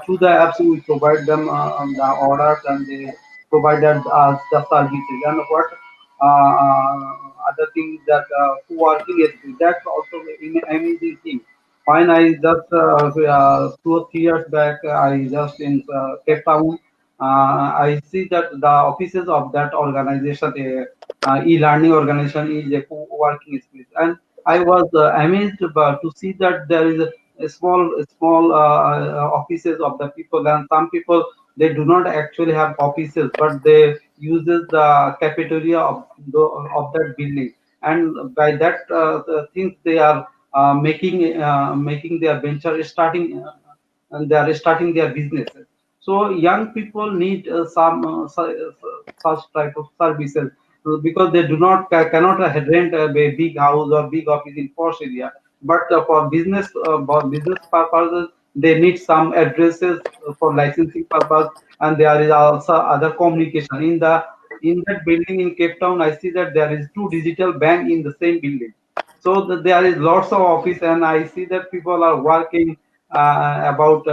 [SPEAKER 5] through the apps, we provide them the orders, and they provide us the services. And what other things that who working is, that's also an amazing thing. When I just 2 or 3 years back, I just in Cape Town, I see that the offices of that organization, e-learning organization, is a co-working space, and I was amazed to see that there is a small offices of the people, and some people, they do not actually have offices, but they uses the cafeteria of that building, and by that the things they are making their venture starting, and they are starting their businesses. So young people need some such type of services, because they do not cannot rent a big house or big office in posh area. But for business purposes, they need some addresses for licensing purpose, and there is also other communication in that building in Cape Town. I see that there is two digital bank in the same building. So there is lots of office, and I see that people are working about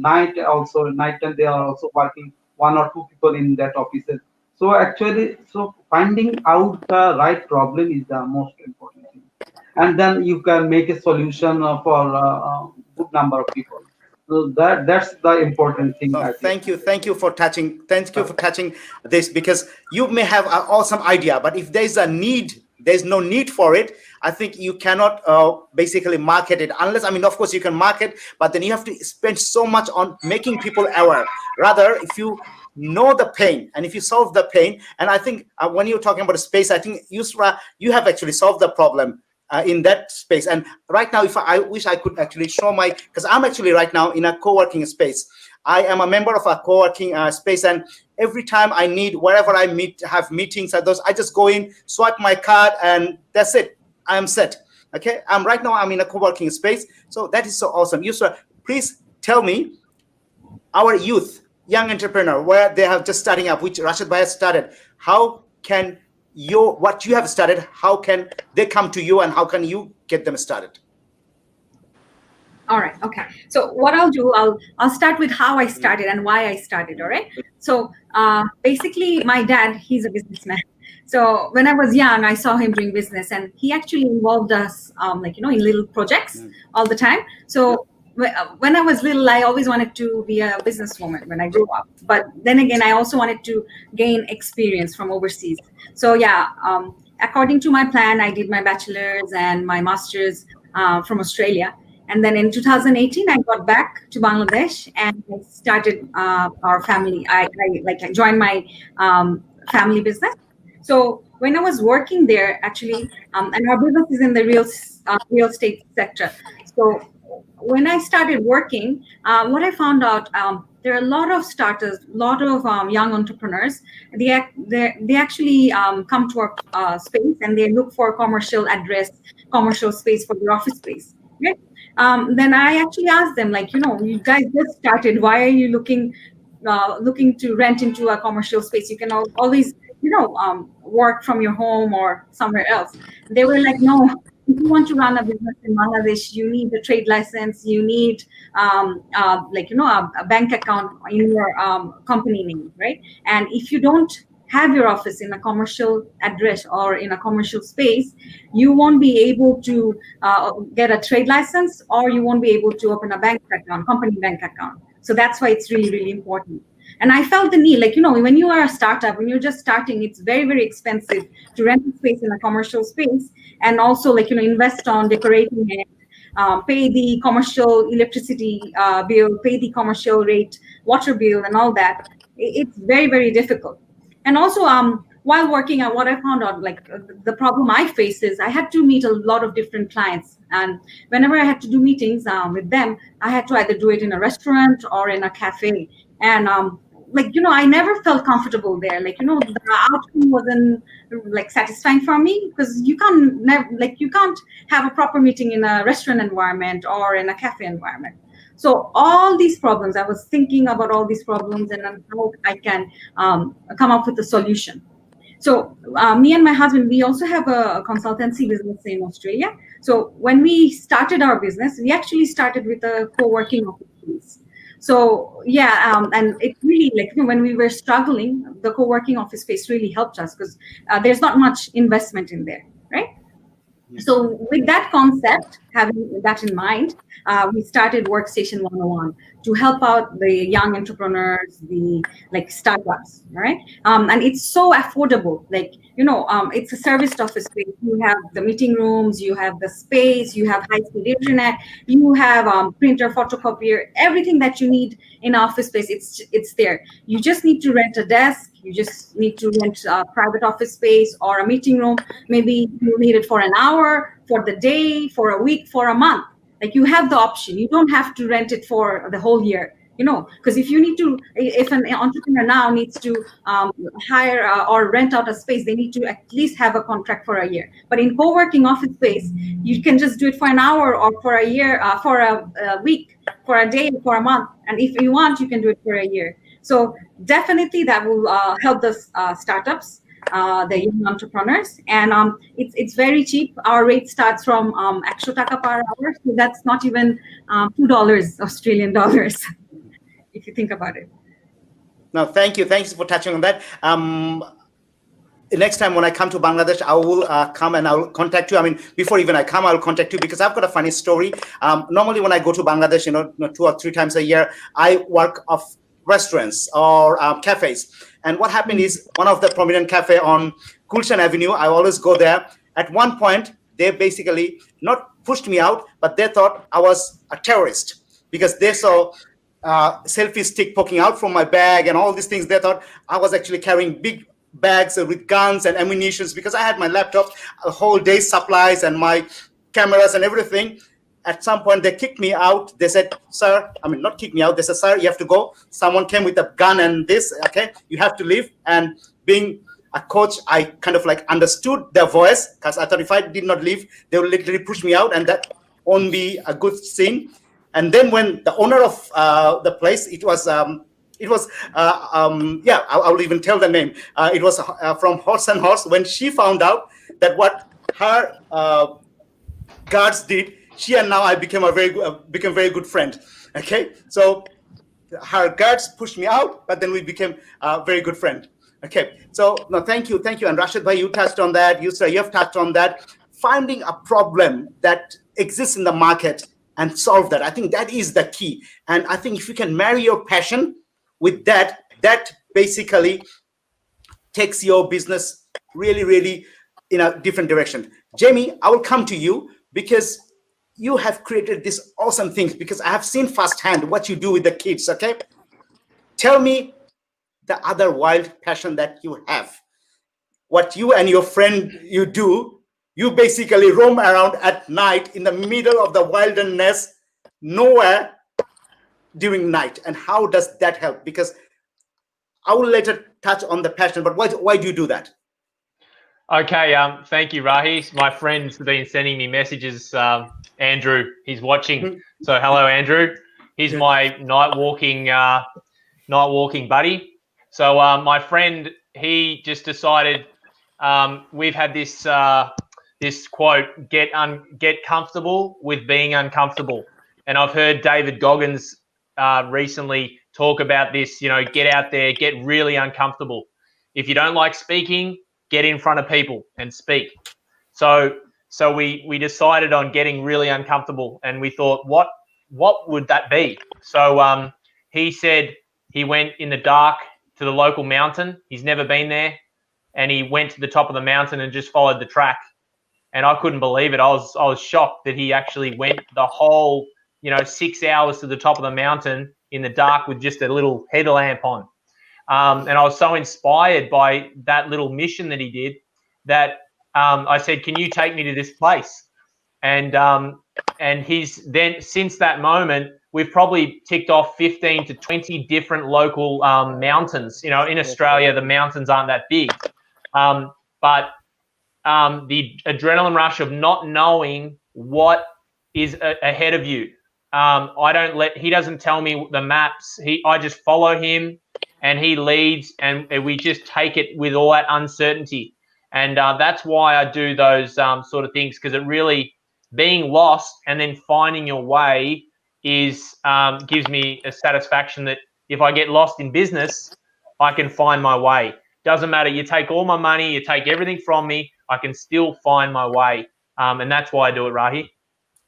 [SPEAKER 5] night also. Night time they are also working, one or two people in that offices. So actually, so finding out the right problem is the most important thing, and then you can make a solution for good number of people. So that's the important thing,
[SPEAKER 1] Oh,
[SPEAKER 5] I think.
[SPEAKER 1] thank you for touching. Thank you for touching this, because you may have an awesome idea, but if there's a need, there's no need for it. I think you cannot basically market it, unless, I mean, of course you can market, but then you have to spend so much on making people aware. Rather, if you know the pain and if you solve the pain, and I think when you're talking about space, I think Yusra, you have actually solved the problem in that space. And right now, if I wish I could actually show my, because I'm actually right now in a co-working space. I am a member of a co-working space, and every time I need, wherever I have meetings at those, I just go in, swipe my card, and that's it. I am set. Okay, right now I'm in a co-working space, so that is so awesome. Yusra, please tell me, our youth, young entrepreneur, where they have just starting up, which Rashed Bhai has started, how can what you have started, how can they come to you, and how can you get them started?
[SPEAKER 3] All right. Okay. So what I'll do, I'll start with how I started and why I started. All right. So basically, my dad, he's a businessman. So when I was young, I saw him doing business, and he actually involved us, in little projects all the time. So when I was little, I always wanted to be a businesswoman when I grew up. But then again, I also wanted to gain experience from overseas. So yeah, according to my plan, I did my bachelor's and my master's from Australia. And then in 2018, I got back to Bangladesh and I started our family. I joined my family business. So when I was working there, actually, and our business is in the real estate sector. So when I started working, what I found out, there are a lot of starters, a lot of young entrepreneurs. They actually come to our space and they look for commercial space for their office space. Right? Then I actually asked them, you guys just started. Why are you looking to rent into a commercial space? You can always, work from your home or somewhere else. They were like, no, if you want to run a business in Bangladesh, you need a trade license. You need, a bank account in your company name, right? And if you don't have your office in a commercial address or in a commercial space, you won't be able to get a trade license, or you won't be able to open a bank account, company bank account. So that's why it's really, really important. And I felt the need, when you are a startup, when you're just starting, it's very, very expensive to rent a space in a commercial space, and also invest on decorating it, pay the commercial electricity bill, pay the commercial rate water bill, and all that. It's very, very difficult. And also, while working out, what I found out, the problem I face is I had to meet a lot of different clients. And whenever I had to do meetings with them, I had to either do it in a restaurant or in a cafe. And I never felt comfortable there. The outcome wasn't satisfying for me, because you can't have a proper meeting in a restaurant environment or in a cafe environment. So all these problems, I was thinking about all these problems and how I can come up with a solution. So me and my husband, we also have a consultancy business in Australia. So when we started our business, we actually started with a co-working office. So yeah, and it really, when we were struggling, the co-working office space really helped us, because there's not much investment in there, right? So with that concept, having that in mind, we started Workstation 101 to help out the young entrepreneurs, the startups, right? And it's so affordable. It's a serviced office space. You have the meeting rooms, you have the space, you have high-speed internet, you have printer, photocopier, everything that you need in office space. It's there. You just need to rent a desk. You just need to rent a private office space or a meeting room. Maybe you need it for an hour, for the day, for a week, for a month. You have the option. You don't have to rent it for the whole year, because if an entrepreneur now needs to hire or rent out a space, they need to at least have a contract for a year. But in co-working office space, you can just do it for an hour or for a year, for a week, for a day, for a month. And if you want, you can do it for a year. So definitely that will help the startups, the young entrepreneurs, and it's very cheap. Our rate starts from #100 taka per hour, so that's not even $2 Australian dollars, if you think about it.
[SPEAKER 1] No, thank you for touching on that. Next time when I come to Bangladesh, I will come and I'll contact you. I mean, before even I come, I'll contact you, because I've got a funny story. Normally when I go to Bangladesh, 2 or 3 times a year, I work off restaurants or cafes. And what happened is, one of the prominent cafe on Gulshan Avenue, I always go there. At one point, they basically not pushed me out, but they thought I was a terrorist, because they saw selfie stick poking out from my bag and all these things. They thought I was actually carrying big bags with guns and ammunitions, because I had my laptop, a whole day's supplies and my cameras and everything. at some point they kicked me out. They said, sir, I mean, not kick me out. They said, sir, you have to go. Someone came with a gun and this, okay, you have to leave. And being a coach, I kind of like understood their voice, because I thought if I did not leave, they would literally push me out, and that won't be a good scene. And then when the owner of the place, I'll even tell the name. It was from Horse and Horse. When she found out that what her guards did, she and now I became very good friend. Okay, so her guards pushed me out, but then we became a very good friend. Okay, so no, thank you, and Rashed bhai, you touched on that. You have touched on that. Finding a problem that exists in the market and solve that. I think that is the key. And I think if you can marry your passion with that, that basically takes your business really, really in a different direction. Jamie, I will come to you because you have created these awesome things, because I have seen firsthand what you do with the kids, okay? Tell me the other wild passion that you have. What you and your friend you do, you basically roam around at night in the middle of the wilderness, nowhere during night. And how does that help? Because I will later touch on the passion, but why do you do that?
[SPEAKER 4] Okay, thank you, Rahi. My friend's been sending me messages. Andrew, he's watching. So hello, Andrew. He's my night walking buddy. So my friend, he just decided, we've had this this quote, get comfortable with being uncomfortable. And I've heard David Goggins recently talk about this, you know, get out there, get really uncomfortable. If you don't like speaking, get in front of people and speak. So we decided on getting really uncomfortable, and we thought, what would that be? So he said he went in the dark to the local mountain. He's never been there, and he went to the top of the mountain and just followed the track. And I couldn't believe it. I was shocked that he actually went the whole, 6 hours to the top of the mountain in the dark with just a little headlamp on. And I was so inspired by that little mission that he did that I said, can you take me to this place? And he's then, since that moment, we've probably ticked off 15 to 20 different local mountains. In Australia, the mountains aren't that big. But the adrenaline rush of not knowing what is ahead of you. He doesn't tell me the maps. I just follow him, and he leads, and we just take it with all that uncertainty. And that's why I do those sort of things, because it really, being lost and then finding your way is gives me a satisfaction that if I get lost in business, I can find my way. Doesn't matter. You take all my money, you take everything from me, I can still find my way. And that's why I do it, Rahi.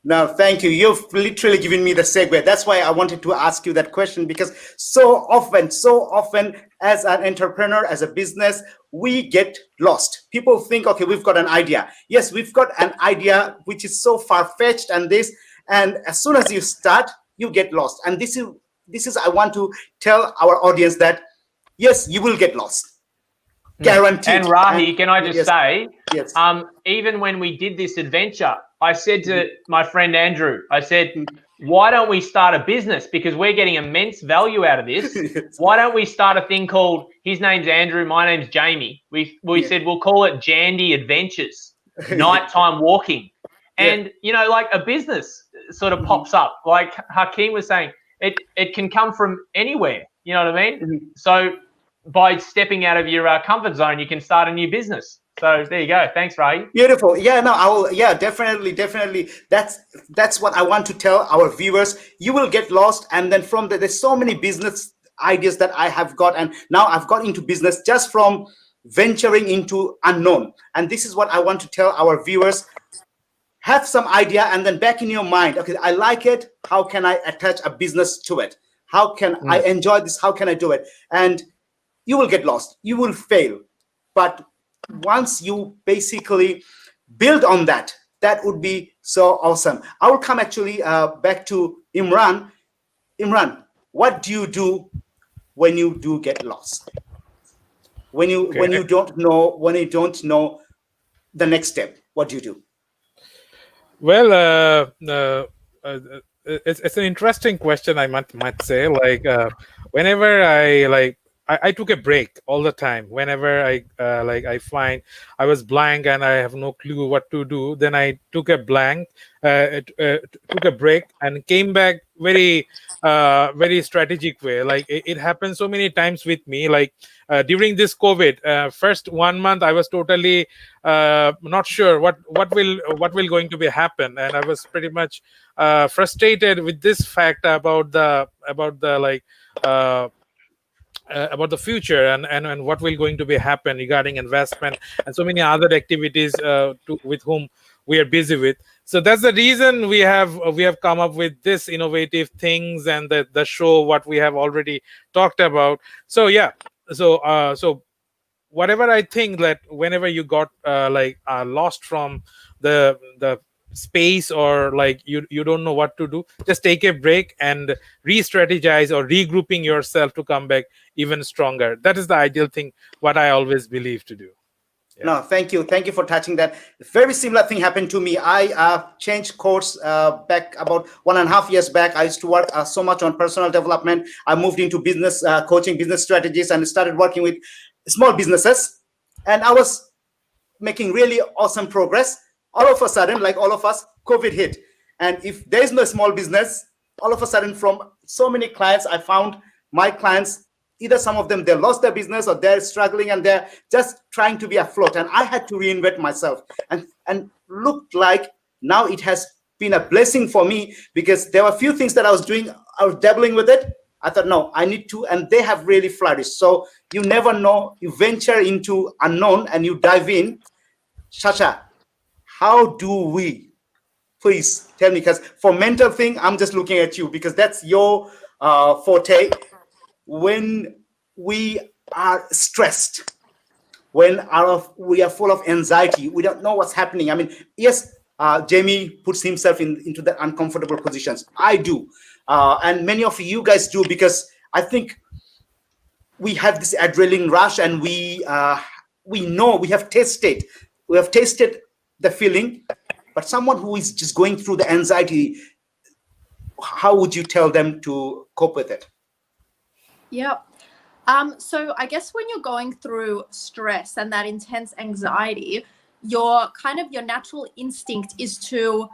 [SPEAKER 1] No, thank you. You've literally given me the segue. That's why I wanted to ask you that question, because so often as an entrepreneur, as a business, we get lost. People think, okay, we've got an idea. Yes, we've got an idea which is so far-fetched and as soon as you start, you get lost. And this is I want to tell our audience that yes, you will get lost. Guaranteed.
[SPEAKER 4] And Rahi, can I just say,
[SPEAKER 1] yes.
[SPEAKER 4] Even when we did this adventure, I said to my friend Andrew, I said, why don't we start a business? Because we're getting immense value out of this.
[SPEAKER 1] Yes.
[SPEAKER 4] Why don't we start a thing called, his name's Andrew, my name's Jamie. We said, we'll call it Jandy Adventures, nighttime walking. And, like a business sort of pops up. Like Hakeem was saying, it can come from anywhere. You know what I mean? So by stepping out of your comfort zone, you can start a new business. So there you go. Thanks, Ray.
[SPEAKER 1] Beautiful. Yeah, no, I will. Yeah, definitely. That's what I want to tell our viewers. You will get lost, and then from there's so many business ideas that I have got, and now I've got into business just from venturing into unknown. And this is what I want to tell our viewers. Have some idea, and then back in your mind, okay, I like it. How can I attach a business to it? How can I enjoy this? How can I do it? And you will get lost. You will fail, but once you basically build on that, that would be so awesome. I will come actually back to Imran. Imran, what do you do when you do get lost? When you don't know the next step, what do you do?
[SPEAKER 8] Well, it's an interesting question, I might say. Like whenever I took a break all the time. Whenever I find I was blank and I have no clue what to do, then I took a took a break and came back very strategic way. Like it happened so many times with me. Like during this COVID, first 1 month I was totally not sure what will going to be happen, and I was pretty much frustrated with this fact about the about the future and what will going to be happen regarding investment and so many other activities with whom we are busy with. So that's the reason we have come up with this innovative things and the show what we have already talked about. So yeah, so whatever I think that whenever you got lost from the space, or like you don't know what to do, just take a break and re-strategize or regrouping yourself to come back even stronger. That is the ideal thing what I always believe to do. Yeah.
[SPEAKER 1] No, thank you for touching that. Very similar thing happened to me. I changed course back about 1.5 years back. I used to work so much on personal development. I moved into business coaching, business strategies, and started working with small businesses, and I was making really awesome progress. All of a sudden, like all of us, COVID hit. And if there is no small business, all of a sudden from so many clients, I found my clients, either some of them, they lost their business or they're struggling and they're just trying to be afloat. And I had to reinvent myself, and looked like now it has been a blessing for me, because there were a few things that I was doing, I was dabbling with it. I thought, no, I need to, and they have really flourished. So you never know, you venture into unknown and you dive in. Sasha, how do we, please tell me, because for mental thing, I'm just looking at you because that's your forte. When we are stressed, when we are full of anxiety, we don't know what's happening. I mean, yes, Jamie puts himself into the uncomfortable positions. I do. And many of you guys do, because I think we have this adrenaline rush, and we know, we have tasted the feeling. But someone who is just going through the anxiety, how would you tell them to cope with it?
[SPEAKER 6] Yep. So I guess when you're going through stress and that intense anxiety, your natural instinct is to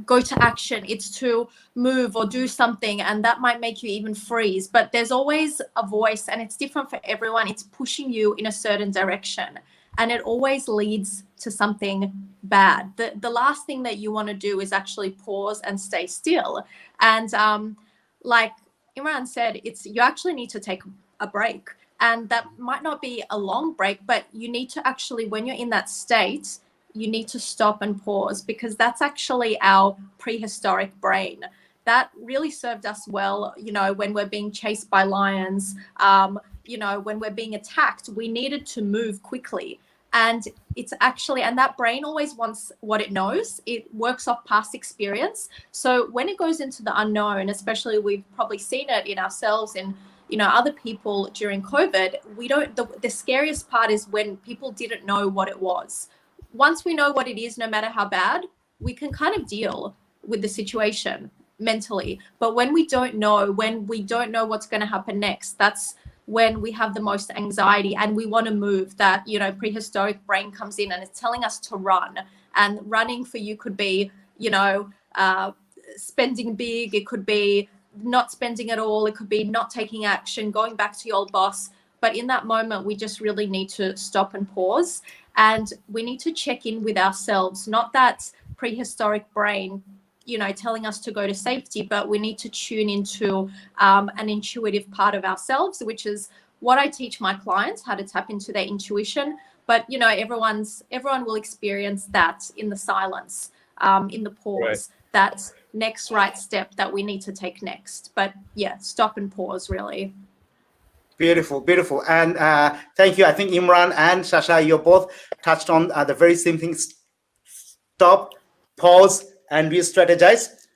[SPEAKER 6] go to action. It's to move or do something, and that might make you even freeze. But there's always a voice, and it's different for everyone. It's pushing you in a certain direction, and it always leads to something bad. The last thing that you want to do is actually pause and stay still. And like Imran said, you actually need to take a break, and that might not be a long break, but you need to actually, when you're in that state, you need to stop and pause, because that's actually our prehistoric brain. That really served us well, when we're being chased by lions, when we're being attacked, we needed to move quickly. And and that brain always wants what it knows. It works off past experience. So when it goes into the unknown, especially we've probably seen it in ourselves and, other people during COVID, the scariest part is when people didn't know what it was. Once we know what it is, no matter how bad, we can kind of deal with the situation mentally. But when we don't know what's going to happen next, that's when we have the most anxiety and we want to move. That, prehistoric brain comes in and it's telling us to run. And running for you could be, spending big. It could be not spending at all. It could be not taking action, going back to your old boss. But in that moment, we just really need to stop and pause. And we need to check in with ourselves, not that prehistoric brain, telling us to go to safety, but we need to tune into an intuitive part of ourselves, which is what I teach my clients, how to tap into their intuition. But, everyone will experience that in the silence, in the pause, right. That next right step that we need to take next. But yeah, stop and pause, really.
[SPEAKER 1] Beautiful. And thank you. I think Imran and Sasha, you both touched on the very same things. Stop, pause, and re-strategize.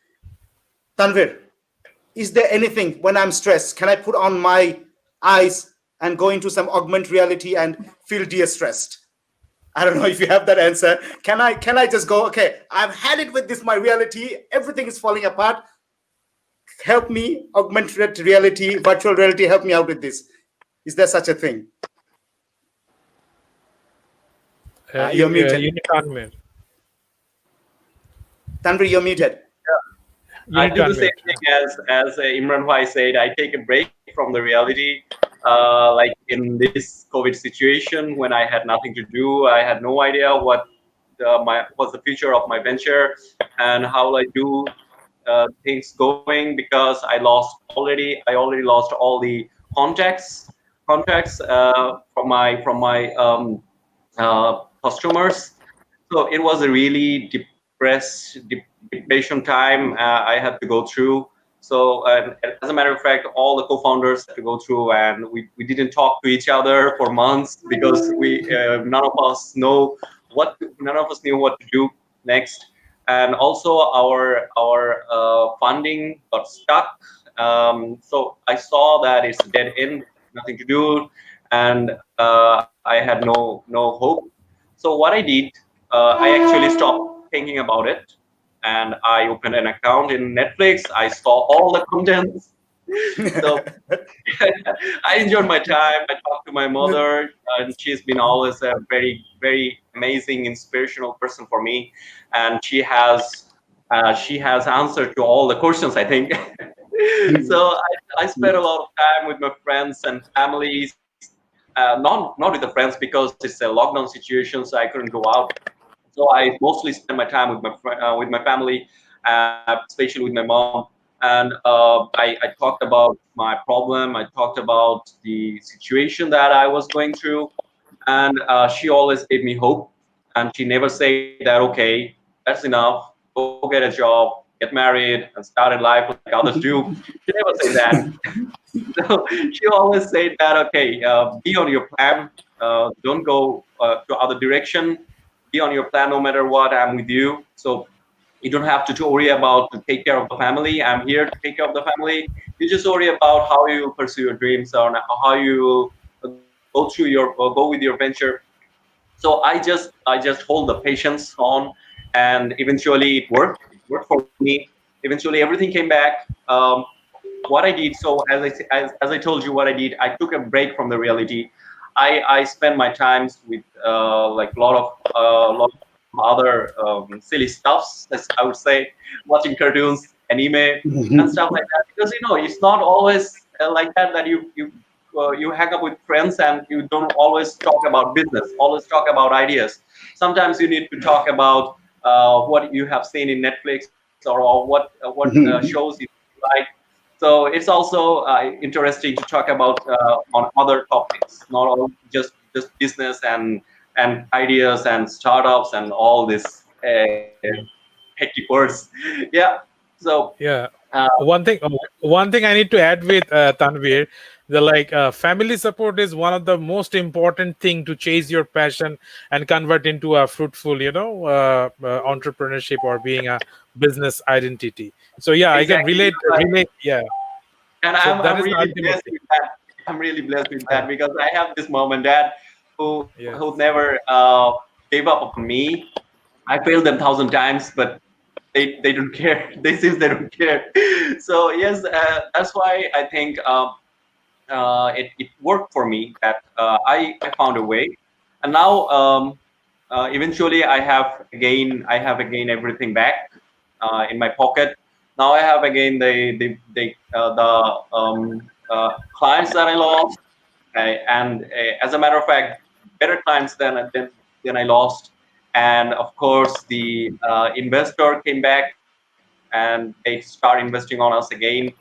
[SPEAKER 1] Tanvir, is there anything when I'm stressed, can I put on my eyes and go into some augmented reality and feel de-stressed? I don't know if you have that answer. Can I just go, okay, I've had it with this, my reality, everything is falling apart. Help me, augmented reality, virtual reality, help me out with this. Is there such a thing? You're muted.
[SPEAKER 8] You can't mute.
[SPEAKER 1] Tanvi, you're muted.
[SPEAKER 7] I do the same thing as Imran Bhai said. I take a break from the reality. Like in this COVID situation, when I had nothing to do, I had no idea what was the future of my venture and how will I do things going, because I already lost all the contacts from my customers. So it was a really depression time I had to go through. So as a matter of fact, all the co-founders had to go through, and we didn't talk to each other for months because none of us knew what to do next. And also our funding got stuck. So I saw that it's a dead end, nothing to do, and I had no hope. So what I did, I actually stopped thinking about it, and I opened an account in Netflix. I saw all the contents. So I enjoyed my time. I talked to my mother, and she's been always a very, very amazing, inspirational person for me. And she has answered to all the questions, I think. So I spent a lot of time with my friends and families. Not with the friends because it's a lockdown situation, so I couldn't go out. So I mostly spend my time with my family, especially with my mom. And I talked about my problem. I talked about the situation that I was going through, and she always gave me hope. And she never said that, okay, that's enough. Go get a job, get married, and start a life like others do. She never said that. So she always said that, okay, be on your plan. Don't go to other direction. Be on your plan no matter what. I'm with you. So you don't have to worry about to take care of the family. I'm here to take care of the family. You just worry about how you pursue your dreams or how you go with your venture. So I just hold the patience on, and eventually it worked. It worked for me. Eventually everything came back. What I did, so as I told you, what I did, I took a break from the reality. I spent my times with like a lot of other silly stuffs, as I would say, watching cartoons, anime, and stuff like that. Because it's not always like that you hang up with friends and you don't always talk about business. Always talk about ideas. Sometimes you need to talk about what you have seen in Netflix or what shows you like. So it's also interesting to talk about on other topics, not all just business and ideas and startups and all this hectic words. Yeah. So
[SPEAKER 8] yeah. One thing I need to add with Tanvir, family support is one of the most important thing to chase your passion and convert into a fruitful, entrepreneurship or being a business identity. So yeah,
[SPEAKER 7] exactly.
[SPEAKER 8] I can relate. Yeah.
[SPEAKER 7] And
[SPEAKER 8] So
[SPEAKER 7] I'm really blessed with that. I'm really blessed with that because I have this mom and dad who never gave up on me. I failed them 1,000 times, but they don't care. They don't care. So yes, that's why I think it worked for me that I found a way, and now eventually I have again everything back in my pocket. Now I have again the clients that I lost, and as a matter of fact, better clients than I lost. And of course, the investor came back, and they start investing on us again.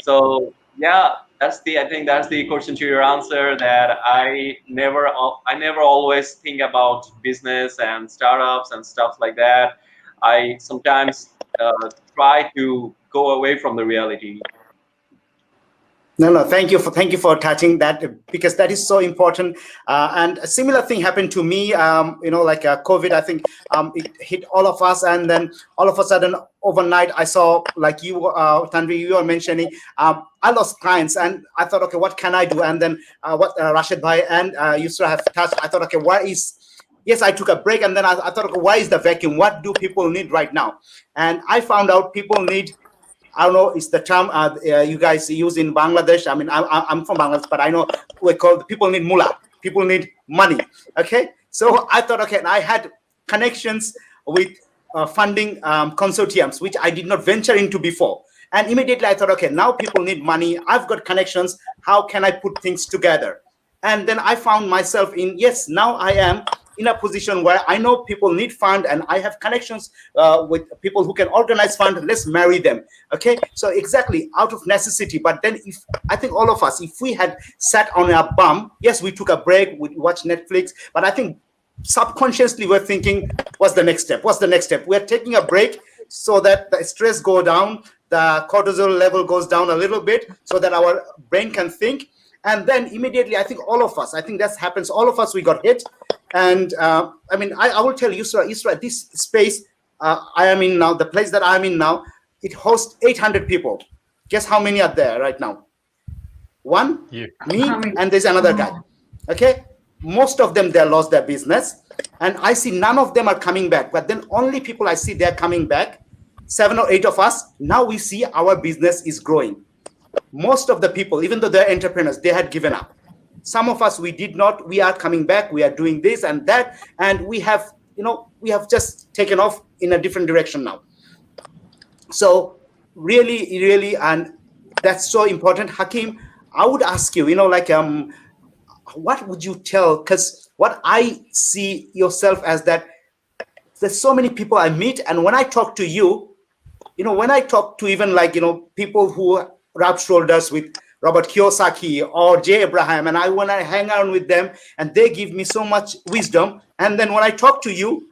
[SPEAKER 7] So yeah, I think that's the question to your answer. That I never always think about business and startups and stuff like that. I sometimes try to go away from the reality.
[SPEAKER 1] No, thank you for touching that, because that is so important. And a similar thing happened to me. Like COVID, I think it hit all of us, and then all of a sudden, overnight, I saw, like you, Tanvi, you were mentioning, I lost clients, and I thought, okay, what can I do? And then what Rashed Bhai and Yusra have touched, I thought, okay, what is yes, I took a break, and then I thought, okay, why is the vacuum? What do people need right now? And I found out people need, I don't know, it's the term you guys use in Bangladesh. I mean, I'm from Bangladesh, but I know we call people need mullah. People need money. Okay, so I thought, okay, and I had connections with funding consortiums, which I did not venture into before. And immediately I thought, okay, now people need money. I've got connections. How can I put things together? And then I found myself in, yes, now I am in a position where I know people need fund, and I have connections with people who can organize fund. Let's marry them. Okay, so exactly out of necessity. But then if I think all of us, if we had sat on our bum, yes, we took a break, we watched Netflix, but I think subconsciously we're thinking, what's the next step? What's the next step? We're taking a break so that the stress go down, the cortisol level goes down a little bit, so that our brain can think. And then immediately, I think all of us, I think that happens. All of us, we got hit. And I mean, I will tell you, Yusra, this space I am in now, the place that I'm in now, it hosts 800 people. Guess how many are there right now? One, me, and there's another guy. Okay, most of them, they lost their business, and I see none of them are coming back. But then only people I see they're coming back, 7 or 8 of us. Now we see our business is growing. Most of the people, even though they're entrepreneurs, they had given up. Some of us, we did not. We are coming back. We are doing this and that, and we have, we have just taken off in a different direction now. So really, and that's so important. Hakeem, I would ask you, what would you tell? Because what I see yourself as that there's so many people I meet, and when I talk to you, when I talk to even people who rub shoulders with Robert Kiyosaki or Jay Abraham, and when I hang out with them, and they give me so much wisdom, and then when I talk to you,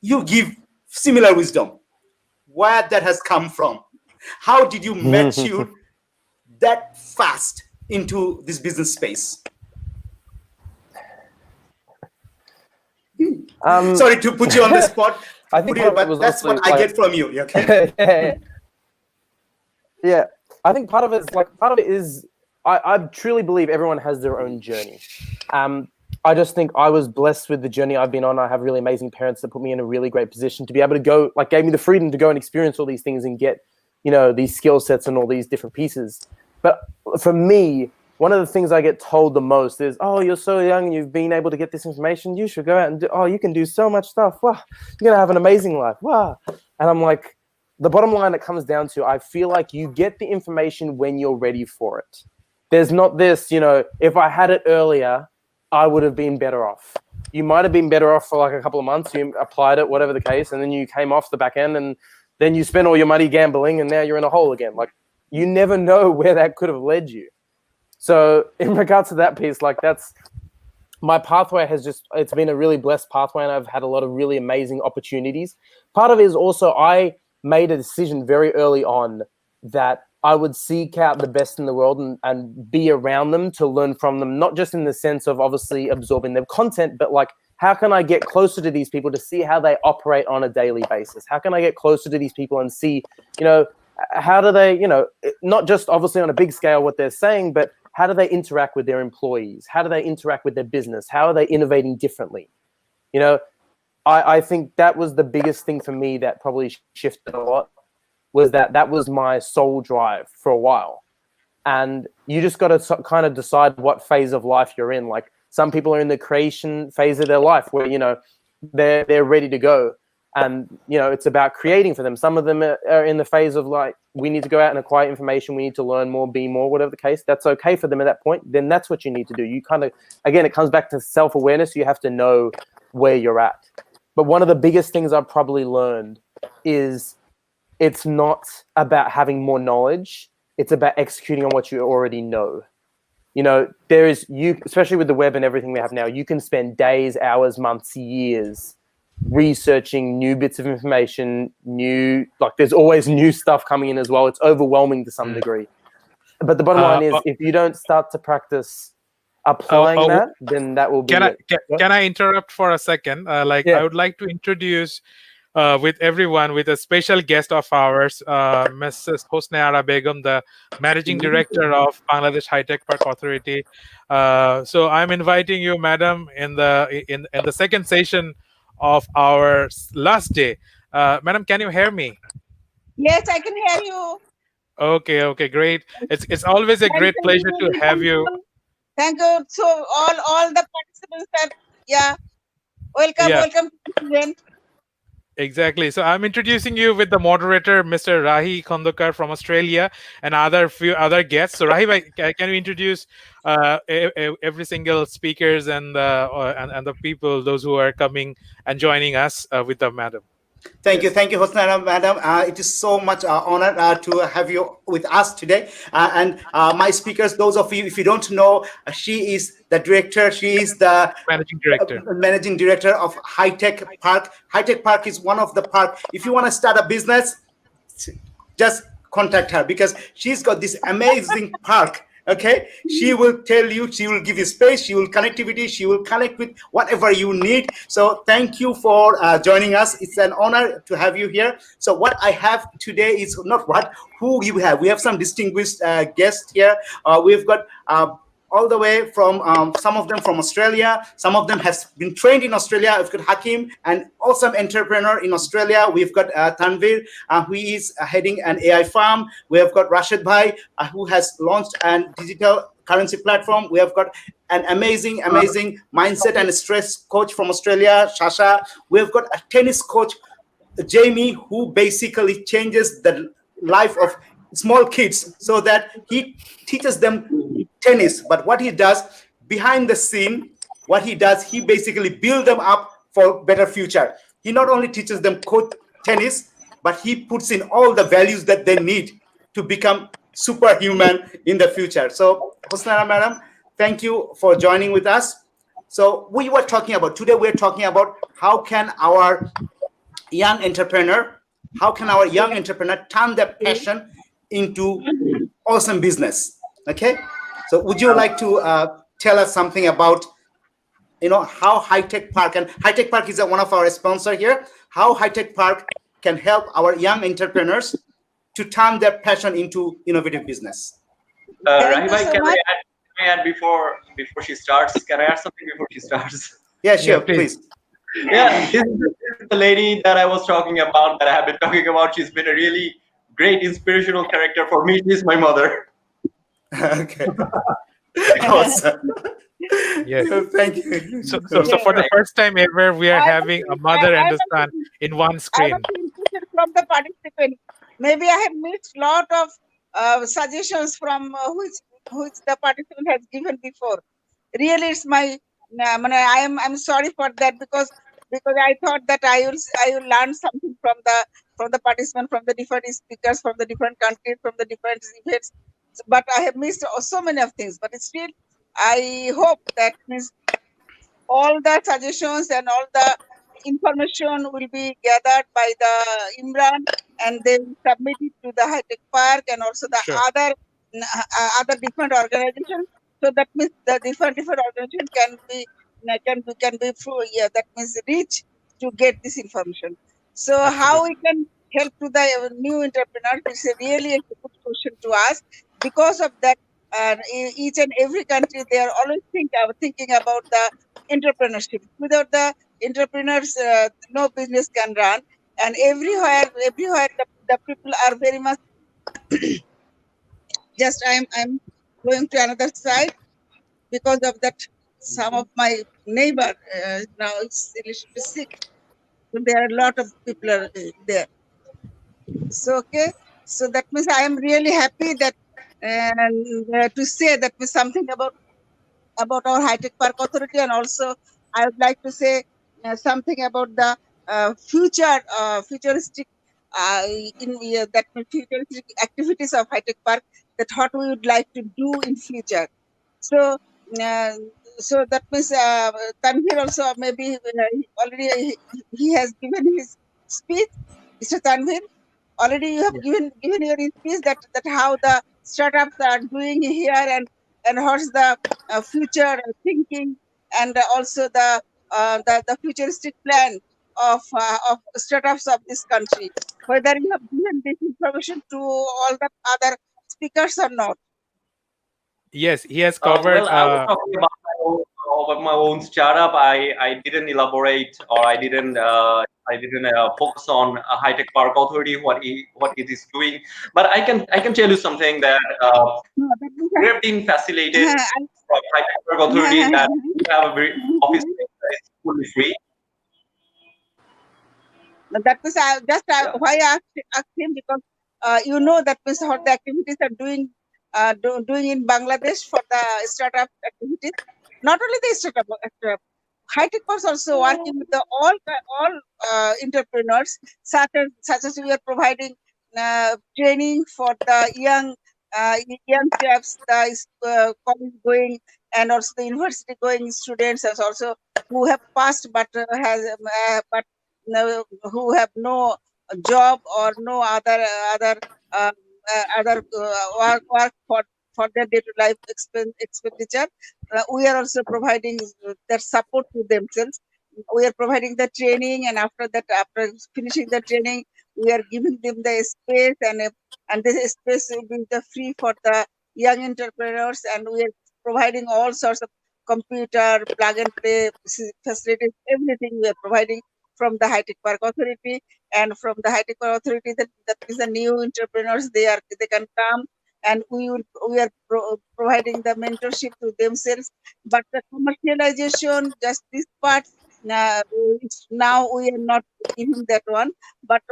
[SPEAKER 1] you give similar wisdom. Where that has come from? How did you mature that fast into this business space? Sorry to put you on the spot.
[SPEAKER 2] I think
[SPEAKER 1] but that's what I get from you. Okay.
[SPEAKER 2] Yeah, I think part of it is I truly believe everyone has their own journey. I just think I was blessed with the journey I've been on. I have really amazing parents that put me in a really great position to be able to go, gave me the freedom to go and experience all these things and get, these skill sets and all these different pieces. But for me, one of the things I get told the most is, oh, you're so young and you've been able to get this information. You should go out and you can do so much stuff. Wow, you're going to have an amazing life. Wow. And I'm like, the bottom line it comes down to, I feel like you get the information when you're ready for it. There's not this, if I had it earlier, I would have been better off. You might have been better off for a couple of months. You applied it, whatever the case, and then you came off the back end, and then you spent all your money gambling, and now you're in a hole again. You never know where that could have led you. So in regards to that piece, that's my pathway it's been a really blessed pathway, and I've had a lot of really amazing opportunities. Part of it is also I made a decision very early on that I would seek out the best in the world and be around them to learn from them, not just in the sense of obviously absorbing their content, but how can I get closer to these people to see how they operate on a daily basis? How can I get closer to these people and see, how do they, not just obviously on a big scale what they're saying, but how do they interact with their employees? How do they interact with their business? How are they innovating differently? I think that was the biggest thing for me that probably shifted a lot, was that was my sole drive for a while. And you just got to kind of decide what phase of life you're in. Some people are in the creation phase of their life where, they're ready to go. And, it's about creating for them. Some of them are in the phase of we need to go out and acquire information. We need to learn more, be more, whatever the case. That's okay for them at that point. Then that's what you need to do. You kind of, again, it comes back to self-awareness. You have to know where you're at. But one of the biggest things I've probably learned is it's not about having more knowledge. It's about executing on what you already know. There is especially with the web and everything we have now, you can spend days, hours, months, years researching new bits of information, there's always new stuff coming in as well. It's overwhelming to some degree. But the bottom line is if you don't start to practice applying that, then that will be
[SPEAKER 8] Can I interrupt for a second? I would like to introduce with everyone, with a special guest of ours, Mrs. Hosne Ara Begum, the Managing Director of Bangladesh High Tech Park Authority. So I'm inviting you, Madam, in the second session of our last day. Madam, can you hear me?
[SPEAKER 9] Yes, I can hear you.
[SPEAKER 8] Okay, great. It's always a great pleasure to have you.
[SPEAKER 9] Thank you. So all the participants are, yeah, welcome
[SPEAKER 8] Yeah.
[SPEAKER 9] to this event.
[SPEAKER 8] Exactly. So I'm introducing you with the moderator, Mr. Rahi Khandokar from Australia, and few other guests. So Rahi, can you introduce every single speakers and the people, those who are coming and joining us with the madam?
[SPEAKER 1] Thank you, Hosna Madam. It is so much honor to have you with us today. And my speakers, those of you, if you don't know, she is the director. She is the managing director of High Tech Park. High Tech Park is one of the park. If you want to start a business, just contact her because she's got this amazing park. Okay, she will tell you, she will give you space, she will connectivity, she will connect with whatever you need. So thank you for joining us. It's an honor to have you here. So what I have today is not who you have. We have some distinguished guests here. We've got all the way from some of them from Australia. Some of them has been trained in Australia. We've got Hakeem, an awesome entrepreneur in Australia. We've got Tanvir, who is heading an AI farm. We have got Rashed Bhai, who has launched a digital currency platform. We have got an amazing mindset and stress coach from Australia, Sasha. We have got a tennis coach, Jamie, who basically changes the life of small kids so that he teaches them tennis. But what he does behind the scene, he basically builds them up for better future. He not only teaches them tennis, but he puts in all the values that they need to become superhuman in the future. So Hosna Madam, thank you for joining with us. So we're talking about how can our young entrepreneur turn their passion into awesome business. Okay, so would you like to tell us something about how High Tech Park, and High Tech Park is one of our sponsors here, how High Tech Park can help our young entrepreneurs to turn their passion into innovative business?
[SPEAKER 7] Rahi bhai, can I add before she starts? Can I add something before she starts?
[SPEAKER 1] Yeah, sure, please.
[SPEAKER 7] Yeah, this is the lady that I was talking about, that I have been talking about. She's been a really great inspirational character for me. She's my mother.
[SPEAKER 1] Okay. Awesome.
[SPEAKER 8] Yes.
[SPEAKER 1] Thank you.
[SPEAKER 8] So for the first time ever, we are having a mother and a son in one screen.
[SPEAKER 9] I was interested from the participant. Maybe I have missed a lot of suggestions from which the participant has given before. Really, it's my. I'm sorry for that because I thought that I will learn something from the participant, from the different speakers, from the different countries, from the different events. But I have missed so many of things. But still, I hope that means all the suggestions and all the information will be gathered by the Imran, and they will submit it to the High Tech Park and also the other different organizations. So that means the different organizations can be that means reach to get this information. So how we can help to the new entrepreneurs is really a good question to ask. Because of that, in each and every country they are always thinking about the entrepreneurship. Without the entrepreneurs, no business can run. And everywhere the people are very much. Just I'm going to another side because of that. Some of my neighbor now is a little bit sick. So there are a lot of people are there. So okay, so that means I am really happy that to say that means something about our High Tech Park Authority, and also I would like to say something about the futuristic futuristic activities of High Tech Park, that what we would like to do in future. So so that means Tanvir also maybe already he has given his speech. Mr. Tanvir, already you have given your speech that how the startups are doing here, and what's the future thinking, and also the futuristic plan of startups of this country. Whether you have given this information to all the other speakers or not.
[SPEAKER 8] Yes, he has covered.
[SPEAKER 7] Well, I was talking about my own startup. I didn't elaborate, or I didn't focus on High Tech Park Authority, what it is doing. But I can tell you something that
[SPEAKER 9] No, that is
[SPEAKER 7] we have been facilitated from High Tech Park Authority that we have a very office space that is fully free.
[SPEAKER 9] that was
[SPEAKER 7] Yeah.
[SPEAKER 9] why I asked him, because you know that means what the activities are doing doing in Bangladesh for the startup activities. Not only the startup, High Tech was also working with the all entrepreneurs, such as we are providing training for the young chaps, the college going and also the university going students, as also who have passed but but who have no job or no other uh, work for their day-to-day life expenditure. We are also providing that support to themselves. We are providing the training, and after that, after finishing the training, we are giving them the space, and this space will be the free for the young entrepreneurs, and we are providing all sorts of computer plug and play facilities, everything we are providing from the High Tech Park Authority. And from the High Tech Park Authority, that is the new entrepreneurs, they can come, and we are providing the mentorship to themselves. But the commercialization, just this part, now we are not giving that one. But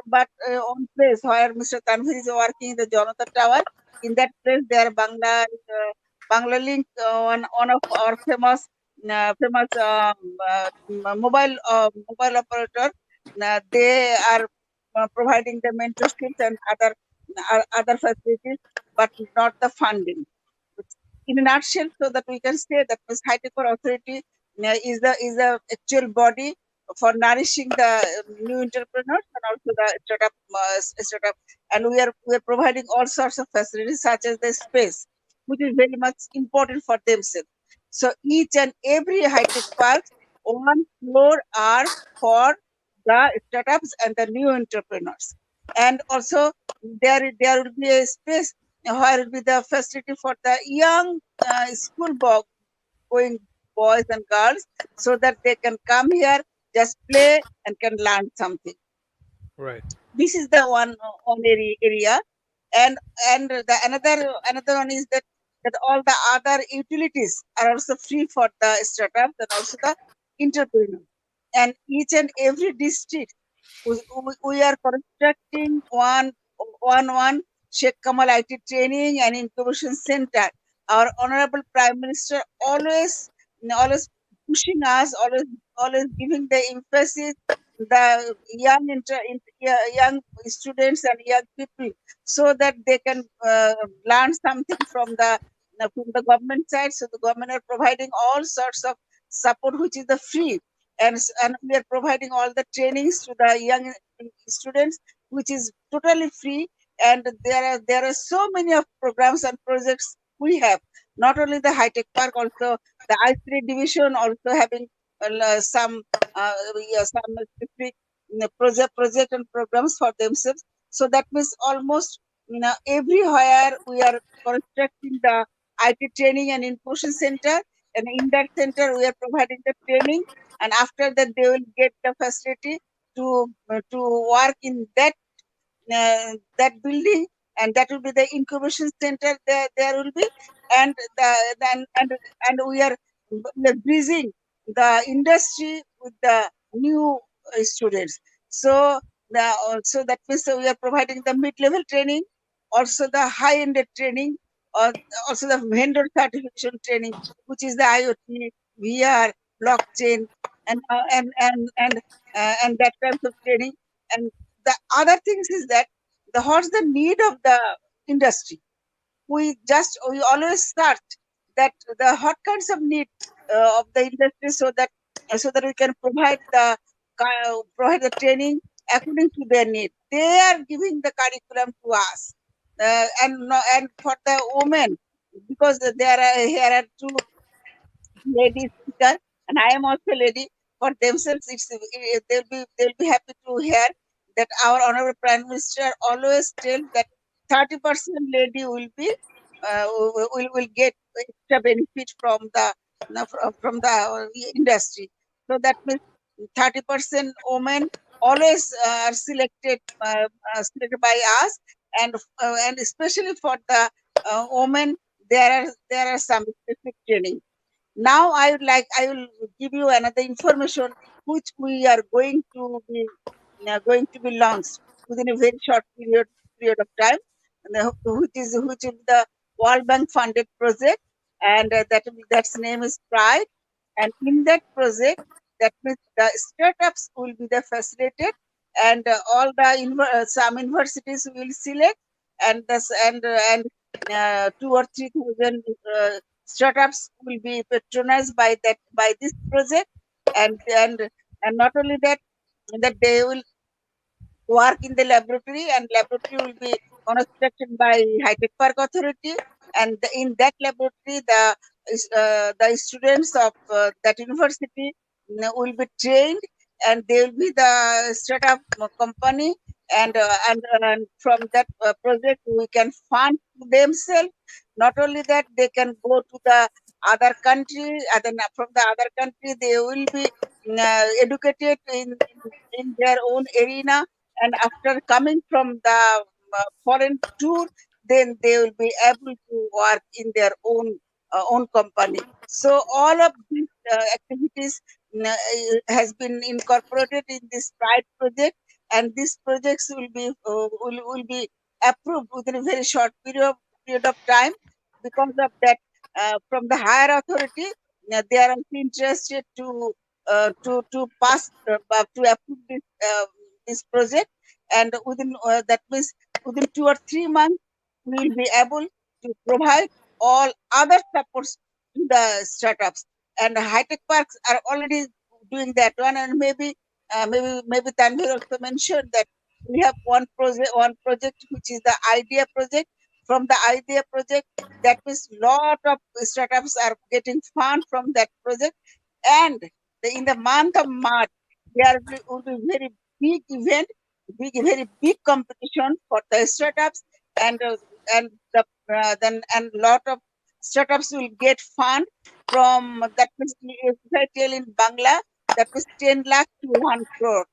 [SPEAKER 9] on place where Mr. Tanvir is working in the Jonathan Tower, in that place there Bangla Link, one of our famous mobile operator. They are providing the mentorships and other facilities, but not the funding. In a nutshell, so that we can say that this High Tech Authority is the actual body for nourishing the new entrepreneurs and also the startup. And we are providing all sorts of facilities, such as the space, which is very much important for themselves. So each and every High Tech park, one floor are for the startups and the new entrepreneurs. And also there will be a space where will be the facility for the young school going boys and girls, so that they can come here, just play and can learn something.
[SPEAKER 8] Right.
[SPEAKER 9] This is the one area. And the another one is that all the other utilities are also free for the startups and also the entrepreneurs. And each and every district, we are constructing one Sheikh Kamal IT Training and Incubation Center. Our Honorable Prime Minister always pushing us, always giving the emphasis the young students and young people, so that they can learn something from the government side. So the government are providing all sorts of support, which is the free, and we are providing all the trainings to the young students, which is totally free. And there are so many of programs and projects we have. Not only the High Tech Park, also the I3 division also having some specific project and programs for themselves. So that means almost everywhere we are constructing the IT training and inclusion center, and in that center we are providing the training, and after that they will get the facility to work in that building, and that will be the incubation center. There will be, and and we are bridging the industry with the new students. So also that means we are providing the mid-level training, also the high-ended training, or also the vendor certification training, which is the IoT, VR, blockchain, and and that type of training. And the other things is that what's the need of the industry. We always search that the what kinds of need of the industry, so that we can provide the training according to their need. They are giving the curriculum to us, and for the women, because there are here are two ladies speaker, and I am also lady. for themselves. They'll be happy to hear that our honorable Prime Minister always tells that 30% lady will get extra benefit from the industry. So that means 30% women always are selected by us, and especially for the women, there are some specific training. Now I will give you another information which we are going to be launched within a very short period of time, and which is the World Bank funded project, and that's name is Pride. And in that project, that means the startups will be the facilitated, and all the some universities will select, and 2 or 3 thousand startups will be patronized by this project, and not only that, that they will work in the laboratory, and laboratory will be constructed by High Tech Park Authority, and in that laboratory the students of that university will be trained, and they will be the startup company, and from that project we can fund themselves. Not only that, they can go to the other country, from the other country they will be educated in their own arena, and after coming from the foreign tour, then they will be able to work in their own company. So all of these activities has been incorporated in this Pride project, and these projects will be approved within a very short period of time. Because of that, from the higher authority, they are also interested to pass to approve this project, and within that means within 2 or 3 months we will be able to provide all other supports to the startups. And high tech parks are already doing that one, and maybe Tanvir also mentioned that we have one project which is the idea project. From the idea project, that means lot of startups are getting fund from that project, and in the month of March there will be very big event, very big competition for the startups, and and lot of startups will get fund from that means if I tell in Bangla, that was 10 lakh to 1 crore.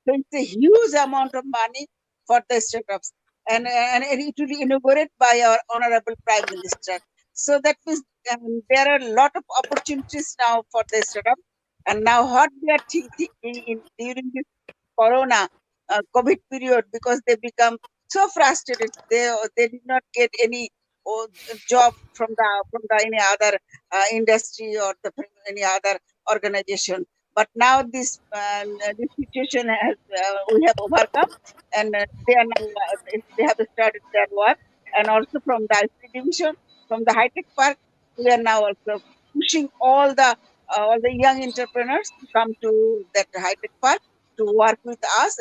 [SPEAKER 9] So it's a huge amount of money for the startups, and it will be inaugurated by our honorable Prime Minister. So that means there are a lot of opportunities now for the startup. And now what we are thinking during this Corona COVID period, because they become so frustrated, they did not get any job from any other industry or any other organization. But now this situation has we have overcome, and they are now they have started their work, and also from the ICT division, from the high tech park, we are now also pushing all the young entrepreneurs to come to that high tech park to work with us,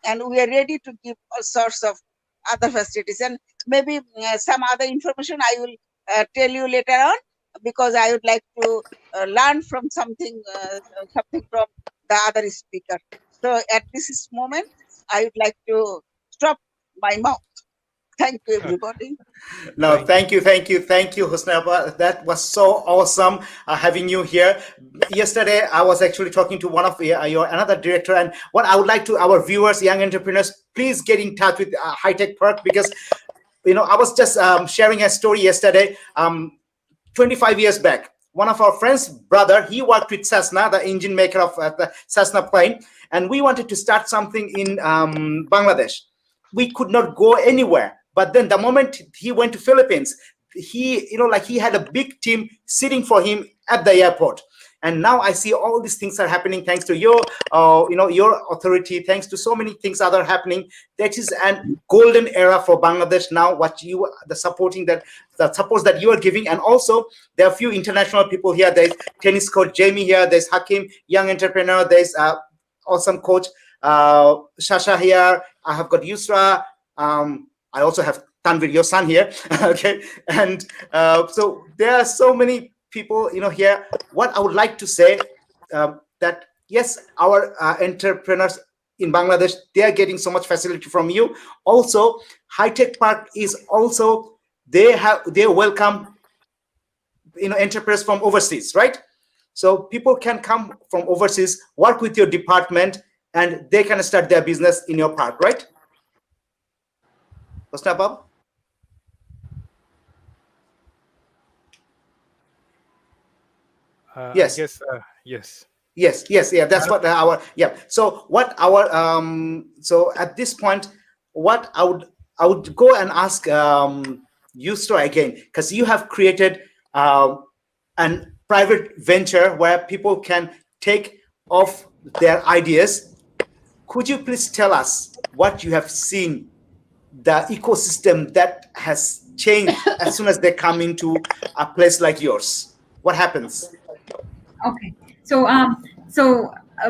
[SPEAKER 9] and we are ready to give all sorts of other facilities, and maybe some other information I will tell you later on, because I would like to learn from something from the other speaker. So at this moment, I would like to stop my mouth. Thank you, everybody.
[SPEAKER 1] No, thank you, Husna. That was so awesome having you here. Yesterday, I was actually talking to one of your another director, and what I would like to our viewers, young entrepreneurs, please get in touch with High Tech Park, because I was just sharing a story yesterday. 25 years back, one of our friends' brother, he worked with Cessna, the engine maker of the Cessna plane, and we wanted to start something in Bangladesh. We could not go anywhere. But then the moment he went to Philippines, he had a big team sitting for him at the airport. And now I see all these things are happening thanks to your authority, thanks to so many things other happening. That is a golden era for Bangladesh now. The supports that you are giving, and also there are a few international people here. There's tennis coach Jamie here. There's Hakeem, young entrepreneur. There's awesome coach Sasha here. I have got Yusra. I also have Tanvir, your son here. Okay, and so there are so many people, here. What I would like to say that yes, our entrepreneurs in Bangladesh, they are getting so much facility from you. Also, High Tech Park is also, they welcome entrepreneurs from overseas, right? So people can come from overseas, work with your department, and they can start their business in your park, right? Hosna Bob?
[SPEAKER 8] I
[SPEAKER 1] Yes.
[SPEAKER 8] guess yes.
[SPEAKER 1] Yes, yeah, that's what our, yeah. So what our so at this point, what I would go and ask Yusra again, because you have created an private venture where people can take off their ideas. Could you please tell us what you have seen, the ecosystem that has changed as soon as they come into a place like yours? What happens?
[SPEAKER 3] Okay.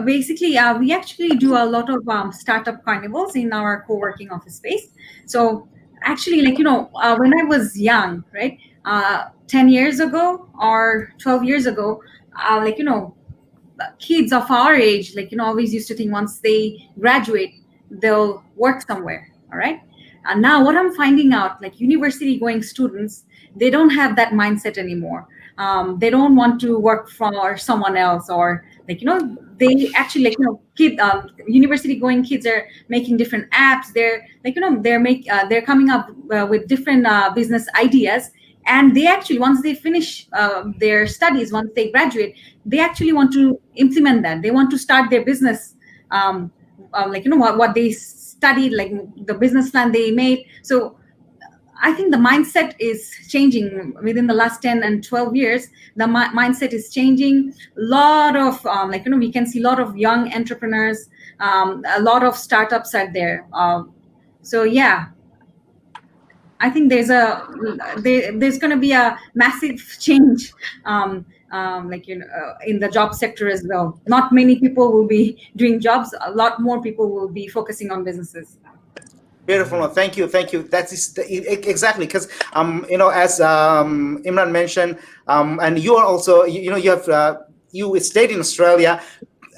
[SPEAKER 3] Basically, we actually do a lot of startup carnivals in our co-working office space. So actually, when I was young, right, 10 years ago or 12 years ago, kids of our age, always used to think once they graduate, they'll work somewhere. All right. And now what I'm finding out, like university going students, they don't have that mindset anymore. They don't want to work for someone else, or they actually university going kids are making different apps. They're they're coming up with different business ideas, and they actually, once they finish their studies, once they graduate, they actually want to implement that. They want to start their business, what they studied, like the business plan they made. So I think the mindset is changing within the last 10 and 12 years. The mindset is changing. A lot of, we can see a lot of young entrepreneurs, a lot of startups are there. So yeah, I think there's going to be a massive change, in the job sector as well. Not many people will be doing jobs. A lot more people will be focusing on businesses.
[SPEAKER 1] Beautiful. Thank you. That is exactly, because as Imran mentioned, and you are also, you have you stayed in Australia.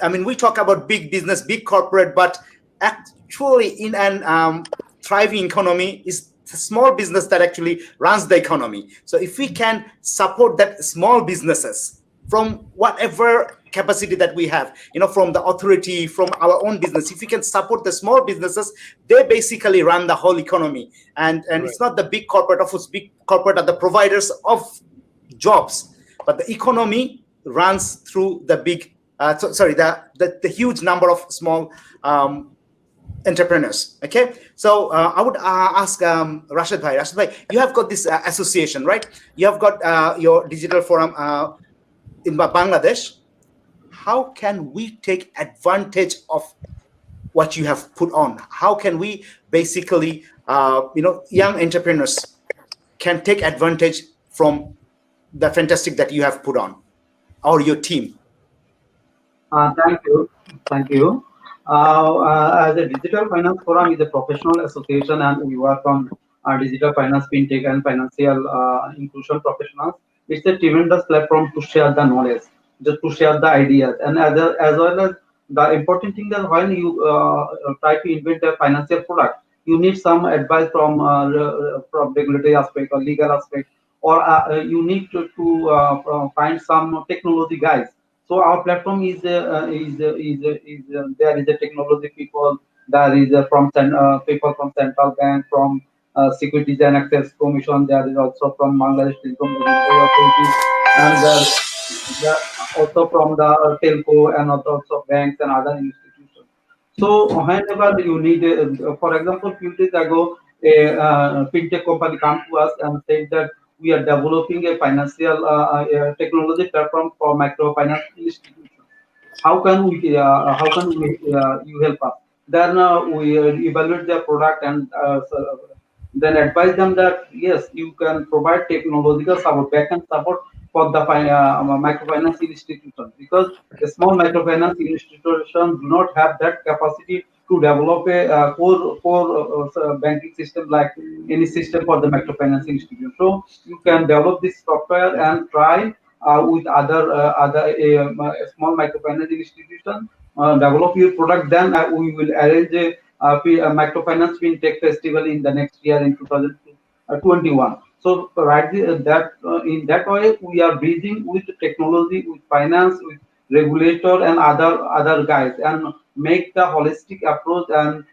[SPEAKER 1] I mean, we talk about big business, big corporate, but actually in an thriving economy is the small business that actually runs the economy. So if we can support that small businesses from whatever capacity that we have, from the authority, from our own business, if we can support the small businesses, they basically run the whole economy. And
[SPEAKER 8] Right.
[SPEAKER 1] It's not the big corporate. Of course, big corporate are the providers of jobs, but the economy runs through the big the huge number of small entrepreneurs. Okay, so I would ask Rashed Bhai, you have got this association, right? You have got your digital forum in Bangladesh. How can we take advantage of what you have put on? How can we basically, young entrepreneurs can take advantage from the fantastic that you have put on, or your team?
[SPEAKER 5] Thank you. Thank you. As a digital finance forum is a professional association, and we work on digital finance, fintech, and financial inclusion professionals. It's a tremendous platform to share the knowledge, just to share the ideas, and as well as the important thing that when you try to invent a financial product, you need some advice from regulatory aspect or legal aspect, or you need to find some technology guys. So our platform there is a technology people, there is people from central bank, from Securities and Exchange Commission, there is also from Bangladesh Telecom Regulatory Authority, and there also from the telco, and also banks and other institutions. So whenever you need, for example, few days ago, a fintech company come to us and said that we are developing a financial technology platform for microfinance institutions. How can we you help us? Then we evaluate their product, and then advise them that yes, you can provide technological support, backend support for the microfinance institution, because the small microfinance institutions do not have that capacity to develop a core banking system like any system for the microfinance institution. So you can develop this software and try with other small microfinance institution, develop your product. Then we will arrange a microfinance fintech festival in the next year in 2021. So in that way we are bridging with technology, with finance, with regulator and other guys, and make the holistic approach and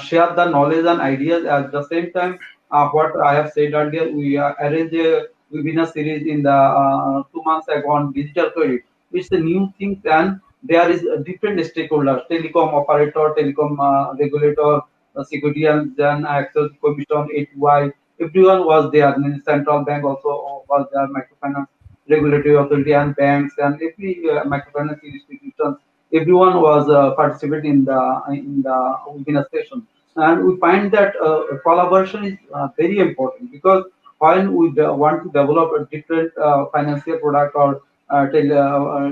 [SPEAKER 5] share the knowledge and ideas. At the same time, what I have said earlier, we arrange a webinar series in the 2 months ago on digital credit. It's a new thing, and there is a different stakeholders: telecom operator, telecom regulator, security and then access commission, ATY. Everyone was there. I mean, central bank also was there, microfinance regulatory authority and banks and every microfinance institutions. Everyone was participating in the webinar session, and we find that collaboration is very important, because when we want to develop a different financial product or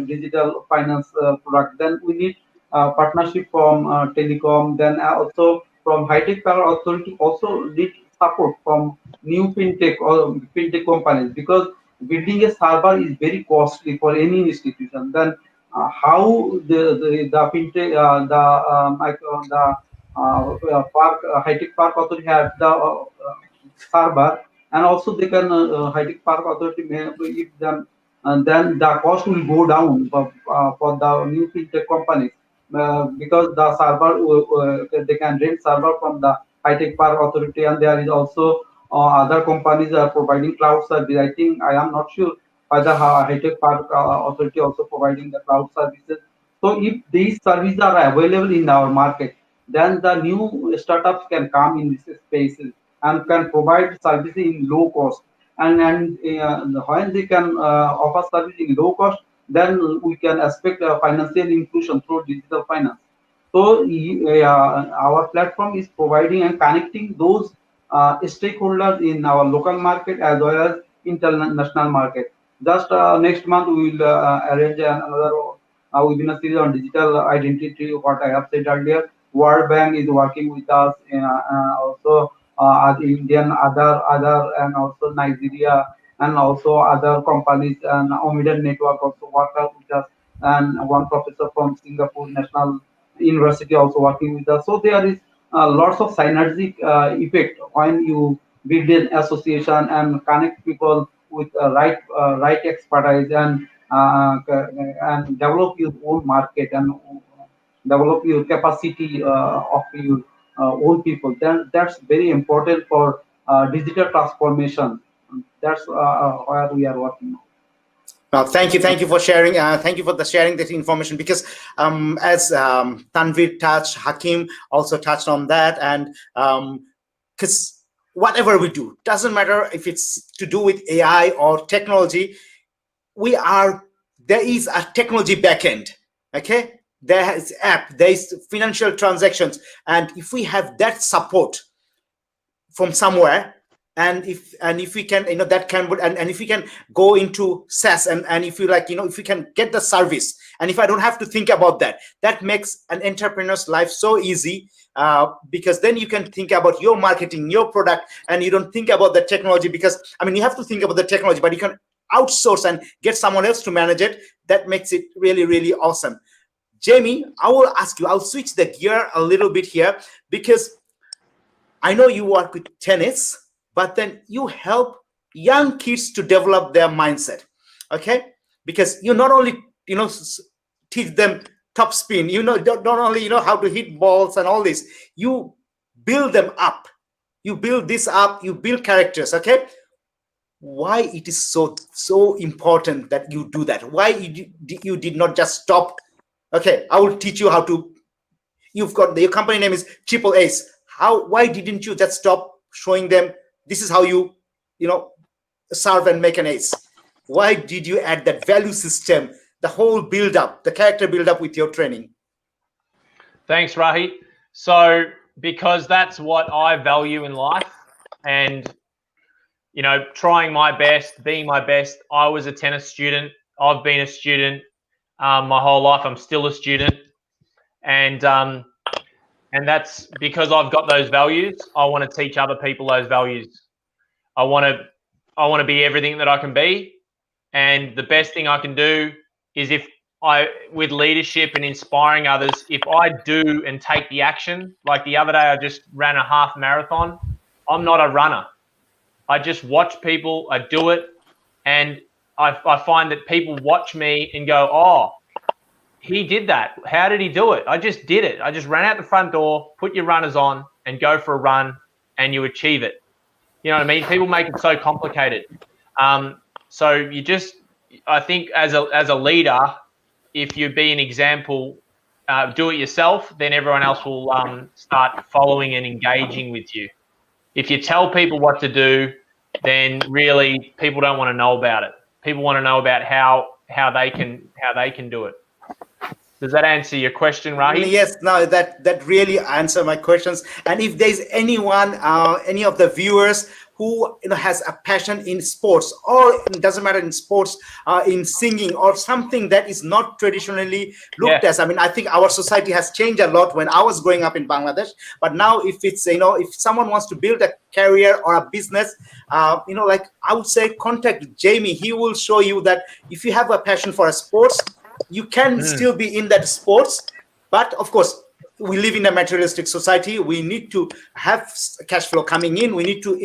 [SPEAKER 5] digital finance product, then we need partnership from telecom, then also from high tech power authority, also need support from new fintech or fintech companies, because building a server is very costly for any institution. Then how the fintech park high tech park authority have the server, and also they can high tech park authority may if them, and then the cost will go down for the new fintech companies, because the server they can rent server from the high tech park authority, and there is also other companies are providing cloud service. I think I am not sure whether high tech park authority also providing the cloud services. So if these services are available in our market, then the new startups can come in these spaces and can provide services in low cost. And when they can offer service in low cost, then we can expect financial inclusion through digital finance. So our platform is providing and connecting those stakeholders in our local market as well as international market. Just next month we will arrange another webinar series on digital identity. What I have said earlier, World Bank is working with us, also Indian other and also Nigeria and also other companies, and Omidan Network also work out with us, and one professor from Singapore National University also working with us. So there is lots of synergic effect when you build an association and connect people with right expertise, and develop your own market, and develop your capacity of your own people. Then that's very important for digital transformation. That's where we are working.
[SPEAKER 1] Well, thank you for sharing. Thank you for the sharing this information, because as Tanvir touched, Hakeem also touched on that, and because whatever we do, doesn't matter if it's to do with AI or technology, there is a technology backend. Okay, there is app, there is financial transactions, and if we have that support from somewhere, and if we can, that can, and if we can go into SaaS, and if you like, if we can get the service, and if I don't have to think about that makes an entrepreneur's life so easy, because then you can think about your marketing, your product, and you don't think about the technology, because you have to think about the technology, but you can outsource and get someone else to manage it. That makes it really, really awesome. Jamie, I'll switch the gear a little bit here, because I know you work with tennis, but then you help young kids to develop their mindset. Okay, because you not only teach them top spin, not only how to hit balls and all this, you build them up, you build this up, you build characters. Okay, why it is so important that you do that? Why you did not just stop? Okay, I will teach you how to. You've got your company name is Triple Ace. Why didn't you just stop showing them this is how you serve and make an ace? Why did you add that value system, the whole build up, the character build up with your training?
[SPEAKER 4] Thanks, Rahi. So because that's what I value in life, and trying my best, being my best. I was a tennis student. I've been a student my whole life. I'm still a student, and that's because I've got those values. I want to teach other people those values. I want to be everything that I can be, And the best thing I can do is with leadership and inspiring others, if I do and take the action, like the other day, I just ran a half marathon. I'm not a runner. I just watch people, I do it. And I find that people watch me and go, oh, he did that. How did he do it? I just did it. I just ran out the front door, put your runners on and go for a run and you achieve it. You know what I mean? People make it so complicated. So I think as a leader, if you be an example, do it yourself, then everyone else will start following and engaging with you. If you tell people what to do, then really people don't want to know about it. People want to know about how they can do it. Does that answer your question, Rahi?
[SPEAKER 1] Yes, no, that really answer my questions. And if there's anyone, any of the viewers who has a passion in sports, or it doesn't matter in sports, in singing or something that is not traditionally looked as. I mean, I think our society has changed a lot when I was growing up in Bangladesh. But now, if it's if someone wants to build a career or a business, like I would say, contact Jamie. He will show you that if you have a passion for a sports, you can still be in that sports. But of course, we live in a materialistic society. We need to have cash flow coming in. We need to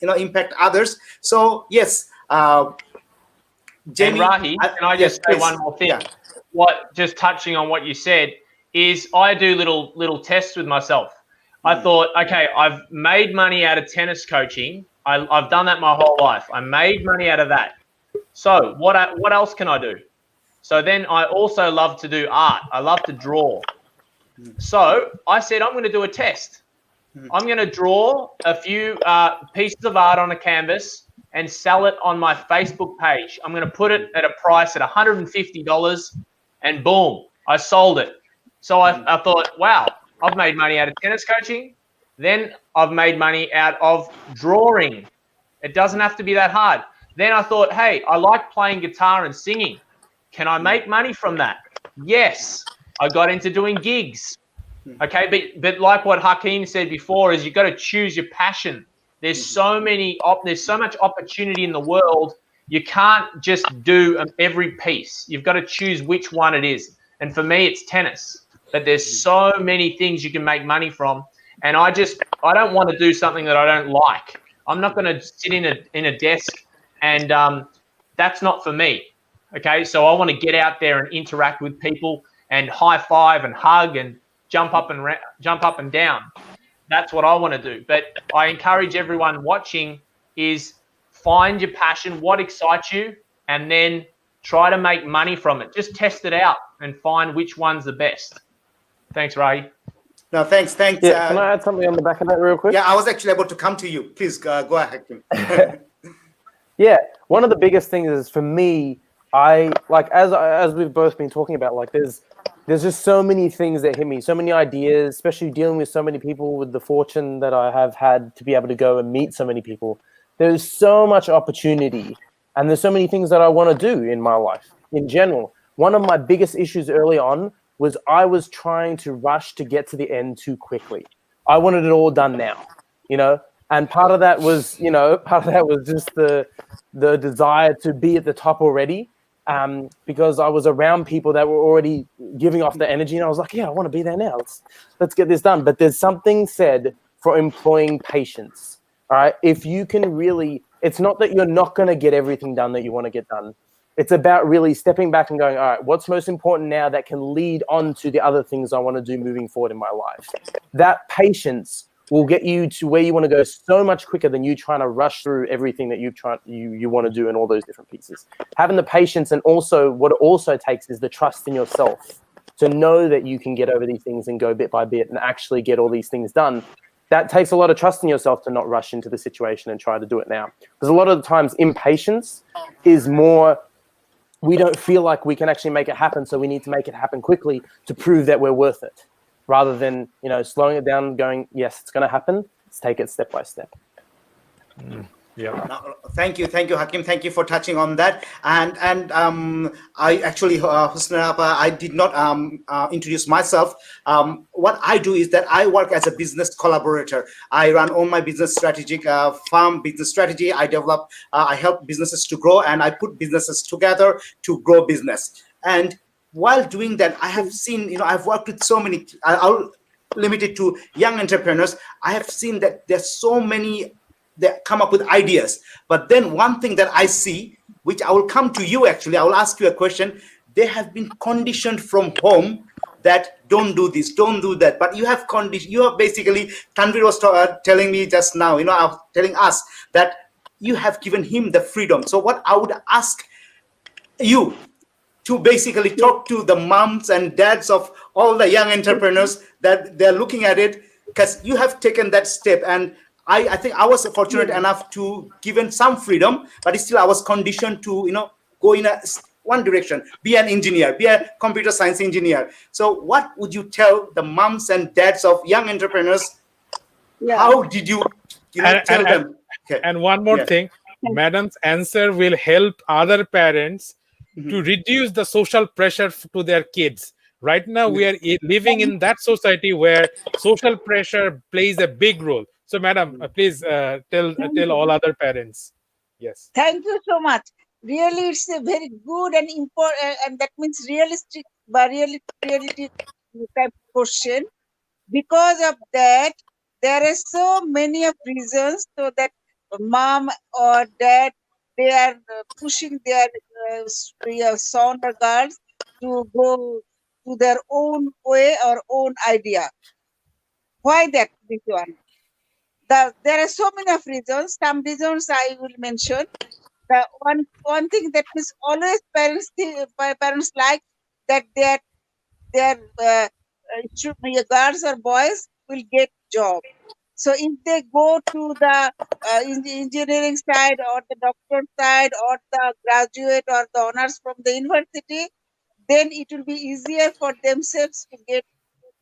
[SPEAKER 1] impact others. So yes, Jamie.
[SPEAKER 4] And Rahi, can I just say one more thing? Yeah. Just touching on what you said is, I do little tests with myself. I thought, okay, I've made money out of tennis coaching. I've done that my whole life. I made money out of that. So what else can I do? So then I also love to do art. I love to draw. So I said, I'm going to do a test. I'm going to draw a few pieces of art on a canvas and sell it on my Facebook page. I'm going to put it at a price at $150 and boom, I sold it. So I thought, wow, I've made money out of tennis coaching. Then I've made money out of drawing. It doesn't have to be that hard. Then I thought, hey, I like playing guitar and singing. Can I make money from that? Yes. I got into doing gigs. Okay, but like what Hakeem said before, is you got to choose your passion. There's so much opportunity in the world. You can't just do every piece. You've got to choose which one it is. And for me, it's tennis. But there's so many things you can make money from. And I don't want to do something that I don't like. I'm not going to sit in a desk, and that's not for me. Okay, so I want to get out there and interact with people and high five and hug and jump up and down. That's what I want to do. But I encourage everyone watching is find your passion, what excites you, and then try to make money from it. Just test it out and find which one's the best. Thanks, Ray.
[SPEAKER 1] No, thanks.
[SPEAKER 2] Yeah, can I add something on the back of that real quick?
[SPEAKER 1] Yeah, I was actually about to come to you. Please go ahead.
[SPEAKER 2] Yeah, one of the biggest things is, for me, I like, as we've both been talking about, like there's just so many things that hit me, so many ideas, especially dealing with so many people, with the fortune that I have had to be able to go and meet so many people. There's so much opportunity, and there's so many things that I want to do in my life in general. One of my biggest issues early on was I was trying to rush to get to the end too quickly. I wanted it all done now, and part of that was, just the desire to be at the top already. Because I was around people that were already giving off the energy, and I was like, yeah, I want to be there now. Let's get this done. But there's something said for employing patience. All right. If you can really, it's not that you're not going to get everything done that you want to get done. It's about really stepping back and going, all right, what's most important now that can lead on to the other things I want to do moving forward in my life? That patience will get you to where you want to go so much quicker than you trying to rush through everything that you want to do in all those different pieces. Having the patience, and also what it also takes is the trust in yourself to know that you can get over these things and go bit by bit and actually get all these things done. That takes a lot of trust in yourself to not rush into the situation and try to do it now. Because a lot of the times impatience is more, we don't feel like we can actually make it happen, so we need to make it happen quickly to prove that we're worth it. Rather than, slowing it down and going, yes, it's going to happen. Let's take it step by step.
[SPEAKER 8] Yeah.
[SPEAKER 1] No, thank you, Hakim. Thank you for touching on that. And I actually, Husna Appa, I did not introduce myself. What I do is that I work as a business collaborator. I run all my business strategic farm business strategy. I develop, I help businesses to grow, and I put businesses together to grow business. And while doing that, I have seen, I've worked with so many. I'll limit it to young entrepreneurs. I have seen that there's so many that come up with ideas. But then one thing that I see, which I will come to you actually, I will ask you a question. They have been conditioned from home that don't do this, don't do that. But you have condition. You have basically, Tanvir was telling me just now, telling us that you have given him the freedom. So what I would ask you to basically talk to the moms and dads of all the young entrepreneurs that they're looking at it, because you have taken that step. And I think I was fortunate enough to given some freedom, but still I was conditioned to go in one direction, be an engineer, be a computer science engineer. So what would you tell the moms and dads of young entrepreneurs? How did you tell them? Okay.
[SPEAKER 8] And one more thing, madam's answer will help other parents to reduce the social pressure to their kids. Right now, we are living in that society where social pressure plays a big role. So, madam, please tell all other parents. Yes.
[SPEAKER 9] Thank you so much. Really, it's a very good and important, and that means realistic, but reality type question. Because of that, there are so many of reasons so that mom or dad, they are pushing their son or girls to go to their own way or own idea. Why that? This one. There are so many of reasons. Some reasons I will mention. The one thing that is always parents like that their should be girls or boys will get job. So if they go to the engineering side or the doctor side or the graduate or the honors from the university, then it will be easier for themselves to get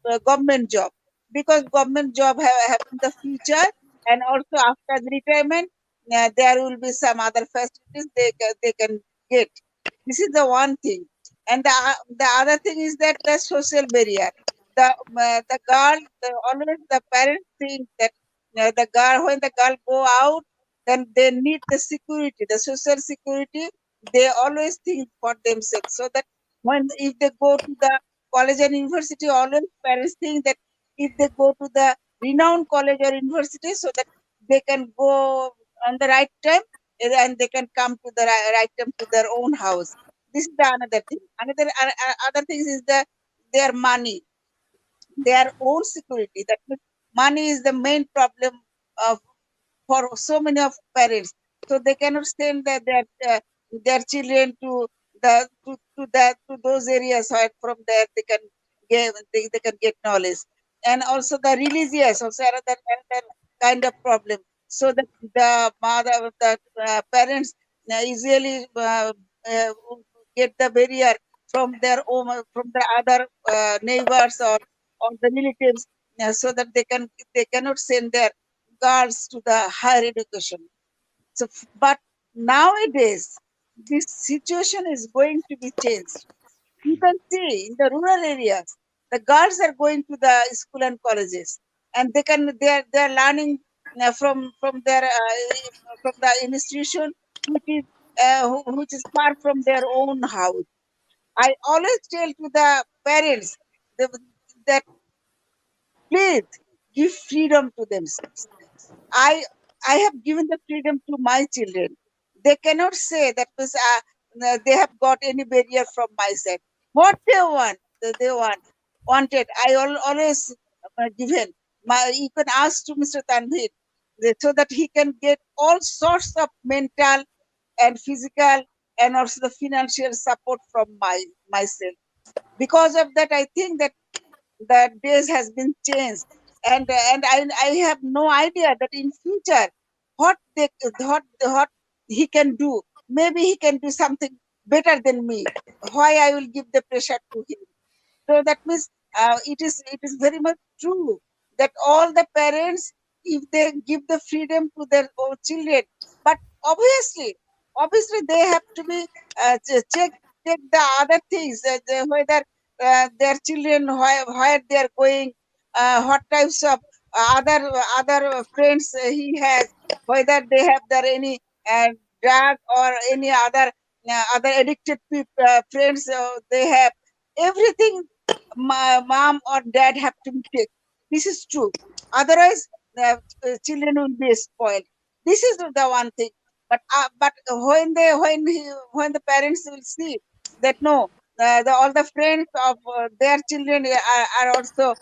[SPEAKER 9] a government job, because government job have in the future, and also after the retirement there will be some other facilities they can get. This is the one thing. And the other thing is that the social barrier. The girl, always the parents think that the girl, when the girl go out, then they need the security, the social security. They always think for themselves, so that when if they go to the college and university, always parents think that if they go to the renowned college or university, so that they can go on the right time, and they can come to the right time to their own house. This is the another thing. Other things is their money, their own security. That means money is the main problem of for so many of parents. So they cannot send their children to to those areas where from there they can get knowledge. And also the religious also another kind of problem. So that the mother the parents usually get the barrier from their own from the other neighbors or the relatives, so that they cannot send their girls to the higher education. So, but nowadays, this situation is going to be changed. You can see in the rural areas, the girls are going to the school and colleges, and they're learning from the institution which is far from their own house. I always tell to the parents that please give freedom to themselves. I I have given the freedom to my children. They cannot say that they have got any barrier from my side. What they want, wanted. I always given. You can ask to Mr. Tanvir so that he can get all sorts of mental and physical and also the financial support from myself. Because of that, I think that the days has been changed, and I have no idea that in future what he can do. Maybe he can do something better than me. Why I will give the pressure to him? So that means it is very much true that all the parents, if they give the freedom to their own children, but obviously they have to be check the other things, whether their children, where they are going, what types of other friends he has, whether they have there any drug or any other addicted friends they have. Everything mom or dad have to be checked. This is true. Otherwise, the children will be spoiled. This is the one thing. But when the parents will see that no, all the friends of their children are also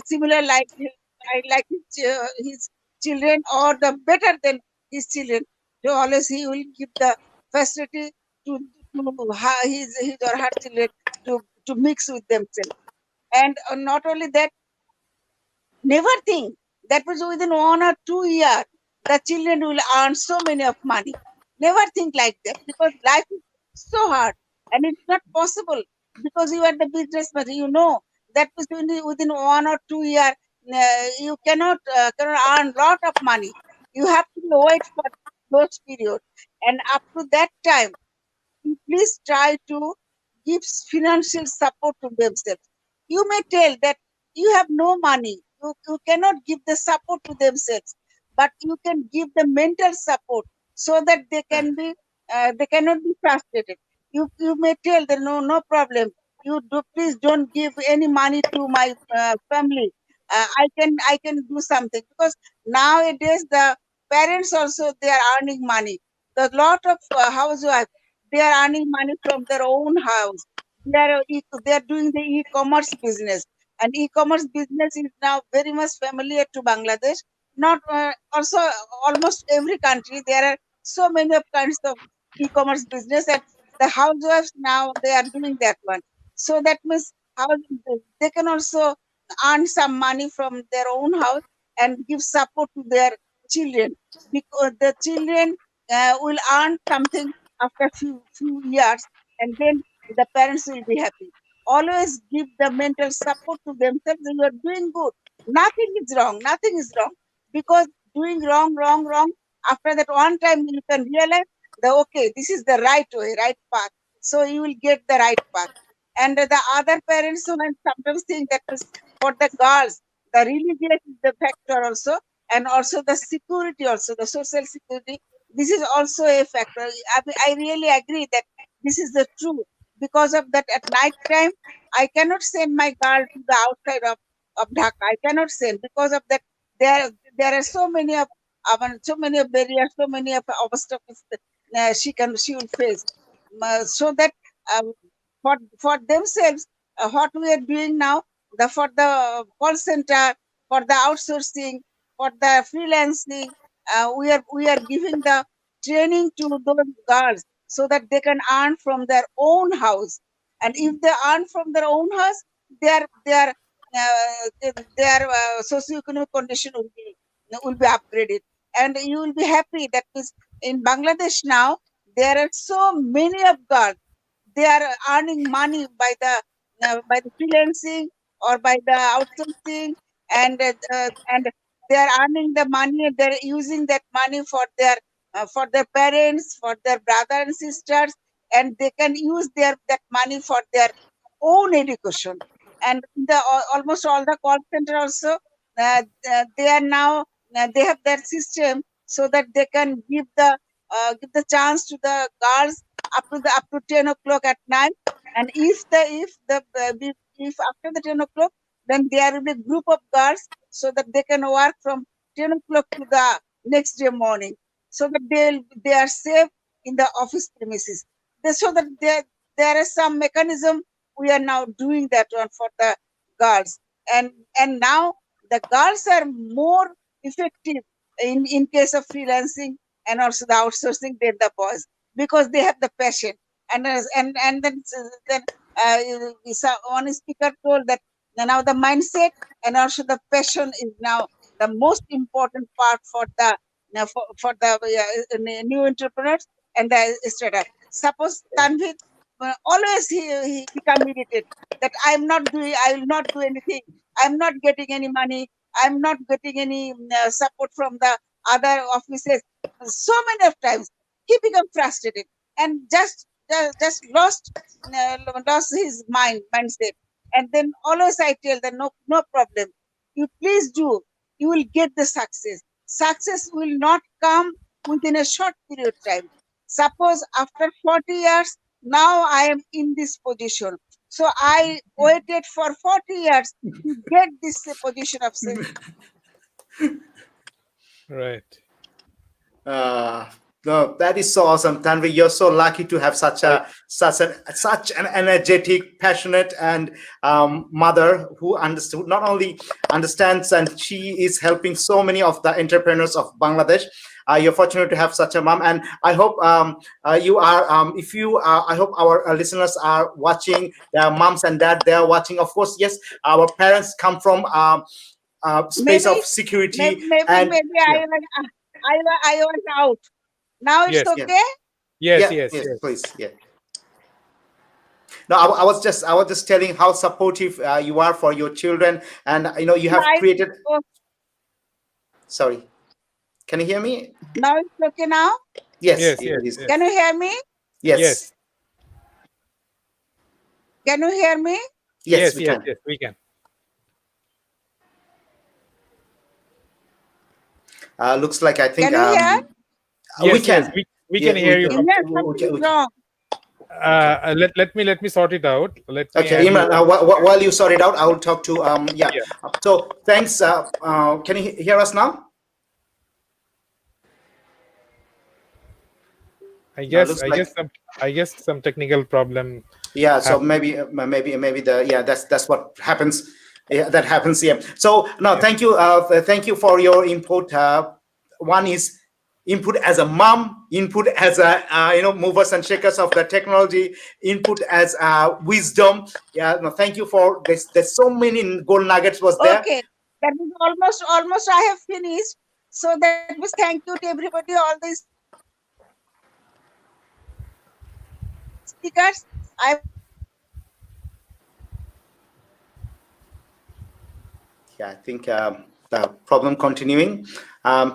[SPEAKER 9] similar like his children, or the better than his children. So always he will give the facility his or her children to mix with themselves. And not only that, never think that was within 1 or 2 years the children will earn so many of money. Never think like that, because life is so hard and it's not possible, because you are the businessman. You know that within 1 or 2 years you cannot earn lot of money. You have to wait for those periods, and up to that time please try to give financial support to themselves. You may tell that you have no money, you cannot give the support to themselves, but you can give the mental support so that they cannot be frustrated. You may tell them no problem. You do please don't give any money to my family. I can do something, because nowadays the parents also they are earning money. The lot of housewives, they are earning money from their own house. They are doing the e-commerce business, and e-commerce business is now very much familiar to Bangladesh. Not also almost every country there are so many of kinds of e-commerce business, and the housewives now they are doing that one. So that means how they can also earn some money from their own house and give support to their children, because the children will earn something after few years, and then the parents will be happy. Always give the mental support to themselves. You are doing good. Nothing is wrong. Nothing is wrong. Because doing wrong, after that one time you can realize that okay, this is the right way, right path. So you will get the right path. And the other parents who might sometimes think that is for the girls, the religious is the factor also, and also the security, also the social security. This is also a factor. I really agree that this is the truth. Because of that, at night time, I cannot send my girl to the outside of Dhaka. I cannot send, because of that. There are so many of barriers, so many of obstacles that she will face. So that um, for themselves, what we are doing now, for the call center, for the outsourcing, for the freelancing, we are giving the training to those girls so that they can earn from their own house. And if they earn from their own house, their socioeconomic condition will be upgraded, and you will be happy. That is, in Bangladesh now there are so many of girls, they are earning money by the freelancing or by the outsourcing, and they are earning the money. They're using that money for their parents, for their brother and sisters, and they can use that money for their own education. And almost all the call center also, they are now they have their system so that they can give the chance to the girls up to 10 o'clock at night. And if after the 10 o'clock, then there will be a group of girls so that they can work from 10 o'clock to the next day morning, so that they are safe in the office premises. So that there is some mechanism. We are now doing that one for the girls, and now the girls are more effective in case of freelancing and also the outsourcing than the boys, because they have the passion. And then one speaker told that now the mindset and also the passion is now the most important part for the new entrepreneurs and the startup. Suppose Tanvir always he become irritated that I will not do anything. I'm not getting any money. I'm not getting any support from the other offices. So many of times he became frustrated and just lost his mindset. And then always I tell them, no problem. You please do. You will get the success. Success will not come within a short period of time. Suppose after 40 years, now I am in this position. So I waited for 40 years to get this position of sales.
[SPEAKER 8] Right.
[SPEAKER 1] No, that is so awesome, Tanvi. You're so lucky to have such an energetic, passionate, and mother who not only understands, and she is helping so many of the entrepreneurs of Bangladesh. You're fortunate to have such a mom, and I hope you are. If you, I hope our listeners are watching. Their moms and dad, they are watching. Of course, yes, our parents come from space of security,
[SPEAKER 9] maybe
[SPEAKER 1] and
[SPEAKER 9] I was out. Now it's
[SPEAKER 8] Yes.
[SPEAKER 9] okay.
[SPEAKER 8] Yes.
[SPEAKER 1] Please, yeah. No, I was just telling how supportive you are for your children, and you have created. Sorry, can you hear me?
[SPEAKER 9] Now it's okay now.
[SPEAKER 1] Yes.
[SPEAKER 9] Can you hear me?
[SPEAKER 1] Yes.
[SPEAKER 9] Can you hear me?
[SPEAKER 1] Yes,
[SPEAKER 8] we can.
[SPEAKER 1] Looks like I think
[SPEAKER 9] Can you hear?
[SPEAKER 1] we can.
[SPEAKER 8] We can hear you.
[SPEAKER 9] Something wrong.
[SPEAKER 8] Let me sort it out.
[SPEAKER 1] Okay, Imran, while you sort it out, I will talk to So thanks. Can you hear us now?
[SPEAKER 8] I guess some technical problem.
[SPEAKER 1] Yeah, so maybe that's what happens. Yeah, that happens here. So no, thank you for your input. One is input as a mom, input as a movers and shakers of the technology, input as wisdom. Yeah, no, thank you for this. There's so many gold nuggets was there.
[SPEAKER 9] Okay, that is almost I have finished. So that was thank you to everybody, all these speakers.
[SPEAKER 1] I think the problem continuing.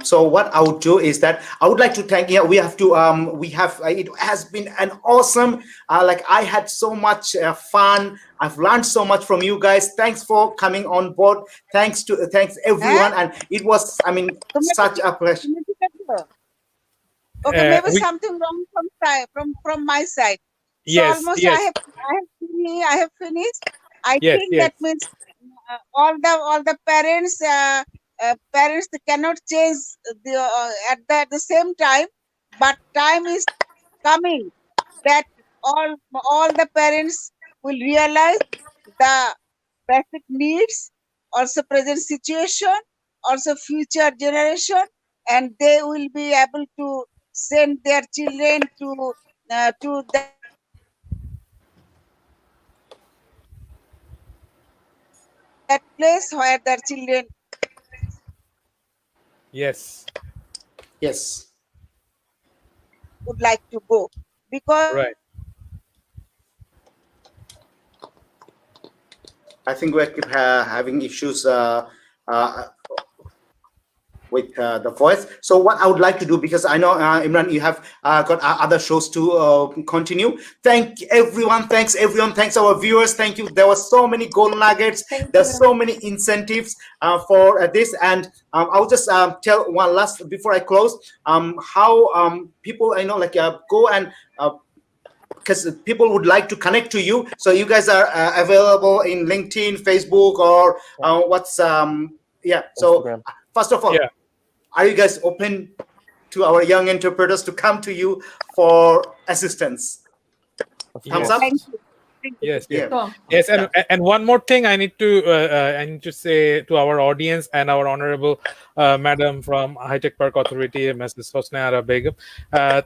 [SPEAKER 1] So what I would do is that I would like to thank. We have to. It has been an awesome. Like I had so much fun. I've learned so much from you guys. Thanks for coming on board. Thanks everyone. And it was, such a pleasure.
[SPEAKER 9] Okay, maybe something wrong from my side. So almost I have finished. I think that means all the parents cannot change at the same time, but time is coming that all the parents will realize the basic needs, also present situation, also future generation, and they will be able to send their children to that place where their children
[SPEAKER 1] Yes.
[SPEAKER 9] would like to go, because
[SPEAKER 1] I think we keep having issues with the voice. So what I would like to do, because I know Imran, you have got other shows to continue. Thanks everyone. Thanks our viewers. Thank you. There were so many gold nuggets. There's so many incentives for this, and I'll just tell one last before I close. How people go and. Because people would like to connect to you, so you guys are available in LinkedIn, Facebook, or what's So
[SPEAKER 2] Instagram.
[SPEAKER 1] First of all, are you guys open to our young entrepreneurs to come to you for assistance? Thumbs up.
[SPEAKER 8] Yes. And one more thing I need to say to our audience and our honorable madam from High Tech Park Authority, Mrs. Hosna Begum.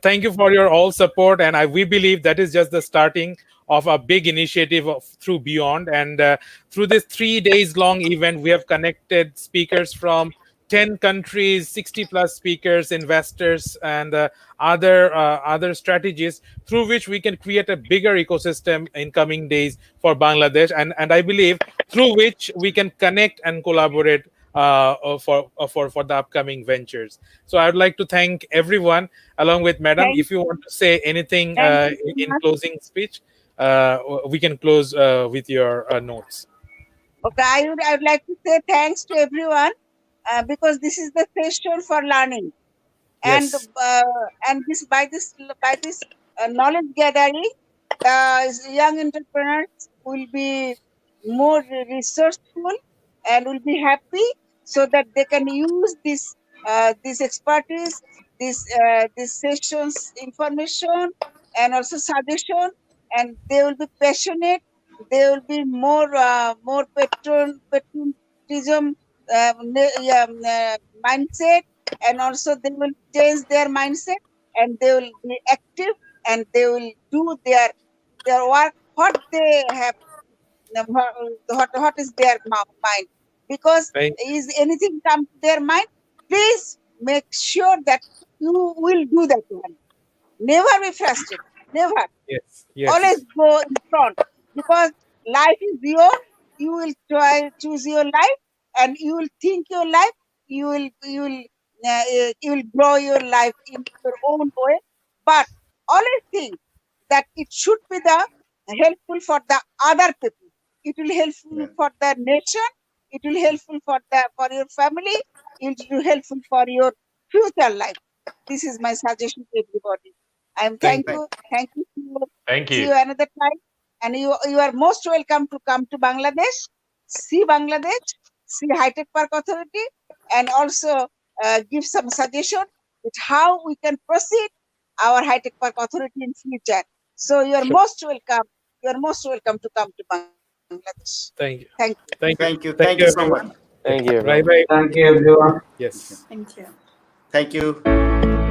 [SPEAKER 8] Thank you for your all support, and we believe that is just the starting of a big initiative through Beyond. And through this 3 days long event, we have connected speakers from 10 countries, 60 plus speakers, investors, and other strategies through which we can create a bigger ecosystem in coming days for Bangladesh. And I believe through which we can connect and collaborate for the upcoming ventures. So I would like to thank everyone, along with Madam.
[SPEAKER 9] Thank
[SPEAKER 8] If you want to say anything
[SPEAKER 9] Thank you so
[SPEAKER 8] in
[SPEAKER 9] much.
[SPEAKER 8] closing speech, we can close with your notes.
[SPEAKER 9] Okay, I would like to say thanks to everyone because this is the session for learning, and
[SPEAKER 8] Yes.
[SPEAKER 9] this by this knowledge gathering, the young entrepreneurs will be more resourceful and will be happy, so that they can use this expertise, this sessions information, and also suggestion, and they will be passionate. They will be more patriotism mindset, and also they will change their mindset, and they will be active, and they will do their work what they have, what is their mind, because
[SPEAKER 8] Thank
[SPEAKER 9] is anything come to their mind, please make sure that you will do that one. Never be frustrated, never.
[SPEAKER 8] Yes.
[SPEAKER 9] Always
[SPEAKER 8] Yes.
[SPEAKER 9] go in front, because life is your. You will try choose your life, and you will think your life. You will grow your life in your own way. But always think that it should be the helpful for the other people. It will helpful
[SPEAKER 1] Yeah.
[SPEAKER 9] for the nation. It will helpful for your family. It will helpful for your future life. This is my suggestion to everybody. I'm
[SPEAKER 8] Thank
[SPEAKER 9] thank you.
[SPEAKER 4] Thank
[SPEAKER 9] See
[SPEAKER 4] you.
[SPEAKER 9] you another time. And you are most welcome to come to Bangladesh, Bangladesh, see High Tech Park Authority, and also give some suggestion with how we can proceed our High Tech Park Authority in future. So you are
[SPEAKER 8] Sure.
[SPEAKER 9] most welcome. You are most welcome to come to Bangladesh.
[SPEAKER 8] Thank you.
[SPEAKER 9] Thank you.
[SPEAKER 8] Thank you.
[SPEAKER 1] Thank you.
[SPEAKER 8] Thank
[SPEAKER 1] Thank
[SPEAKER 8] you,
[SPEAKER 1] you so
[SPEAKER 8] everyone.
[SPEAKER 1] much.
[SPEAKER 2] Thank you,
[SPEAKER 8] Bye
[SPEAKER 2] everyone.
[SPEAKER 8] bye.
[SPEAKER 5] Thank you, everyone.
[SPEAKER 8] Yes.
[SPEAKER 6] Thank you.
[SPEAKER 1] Thank you.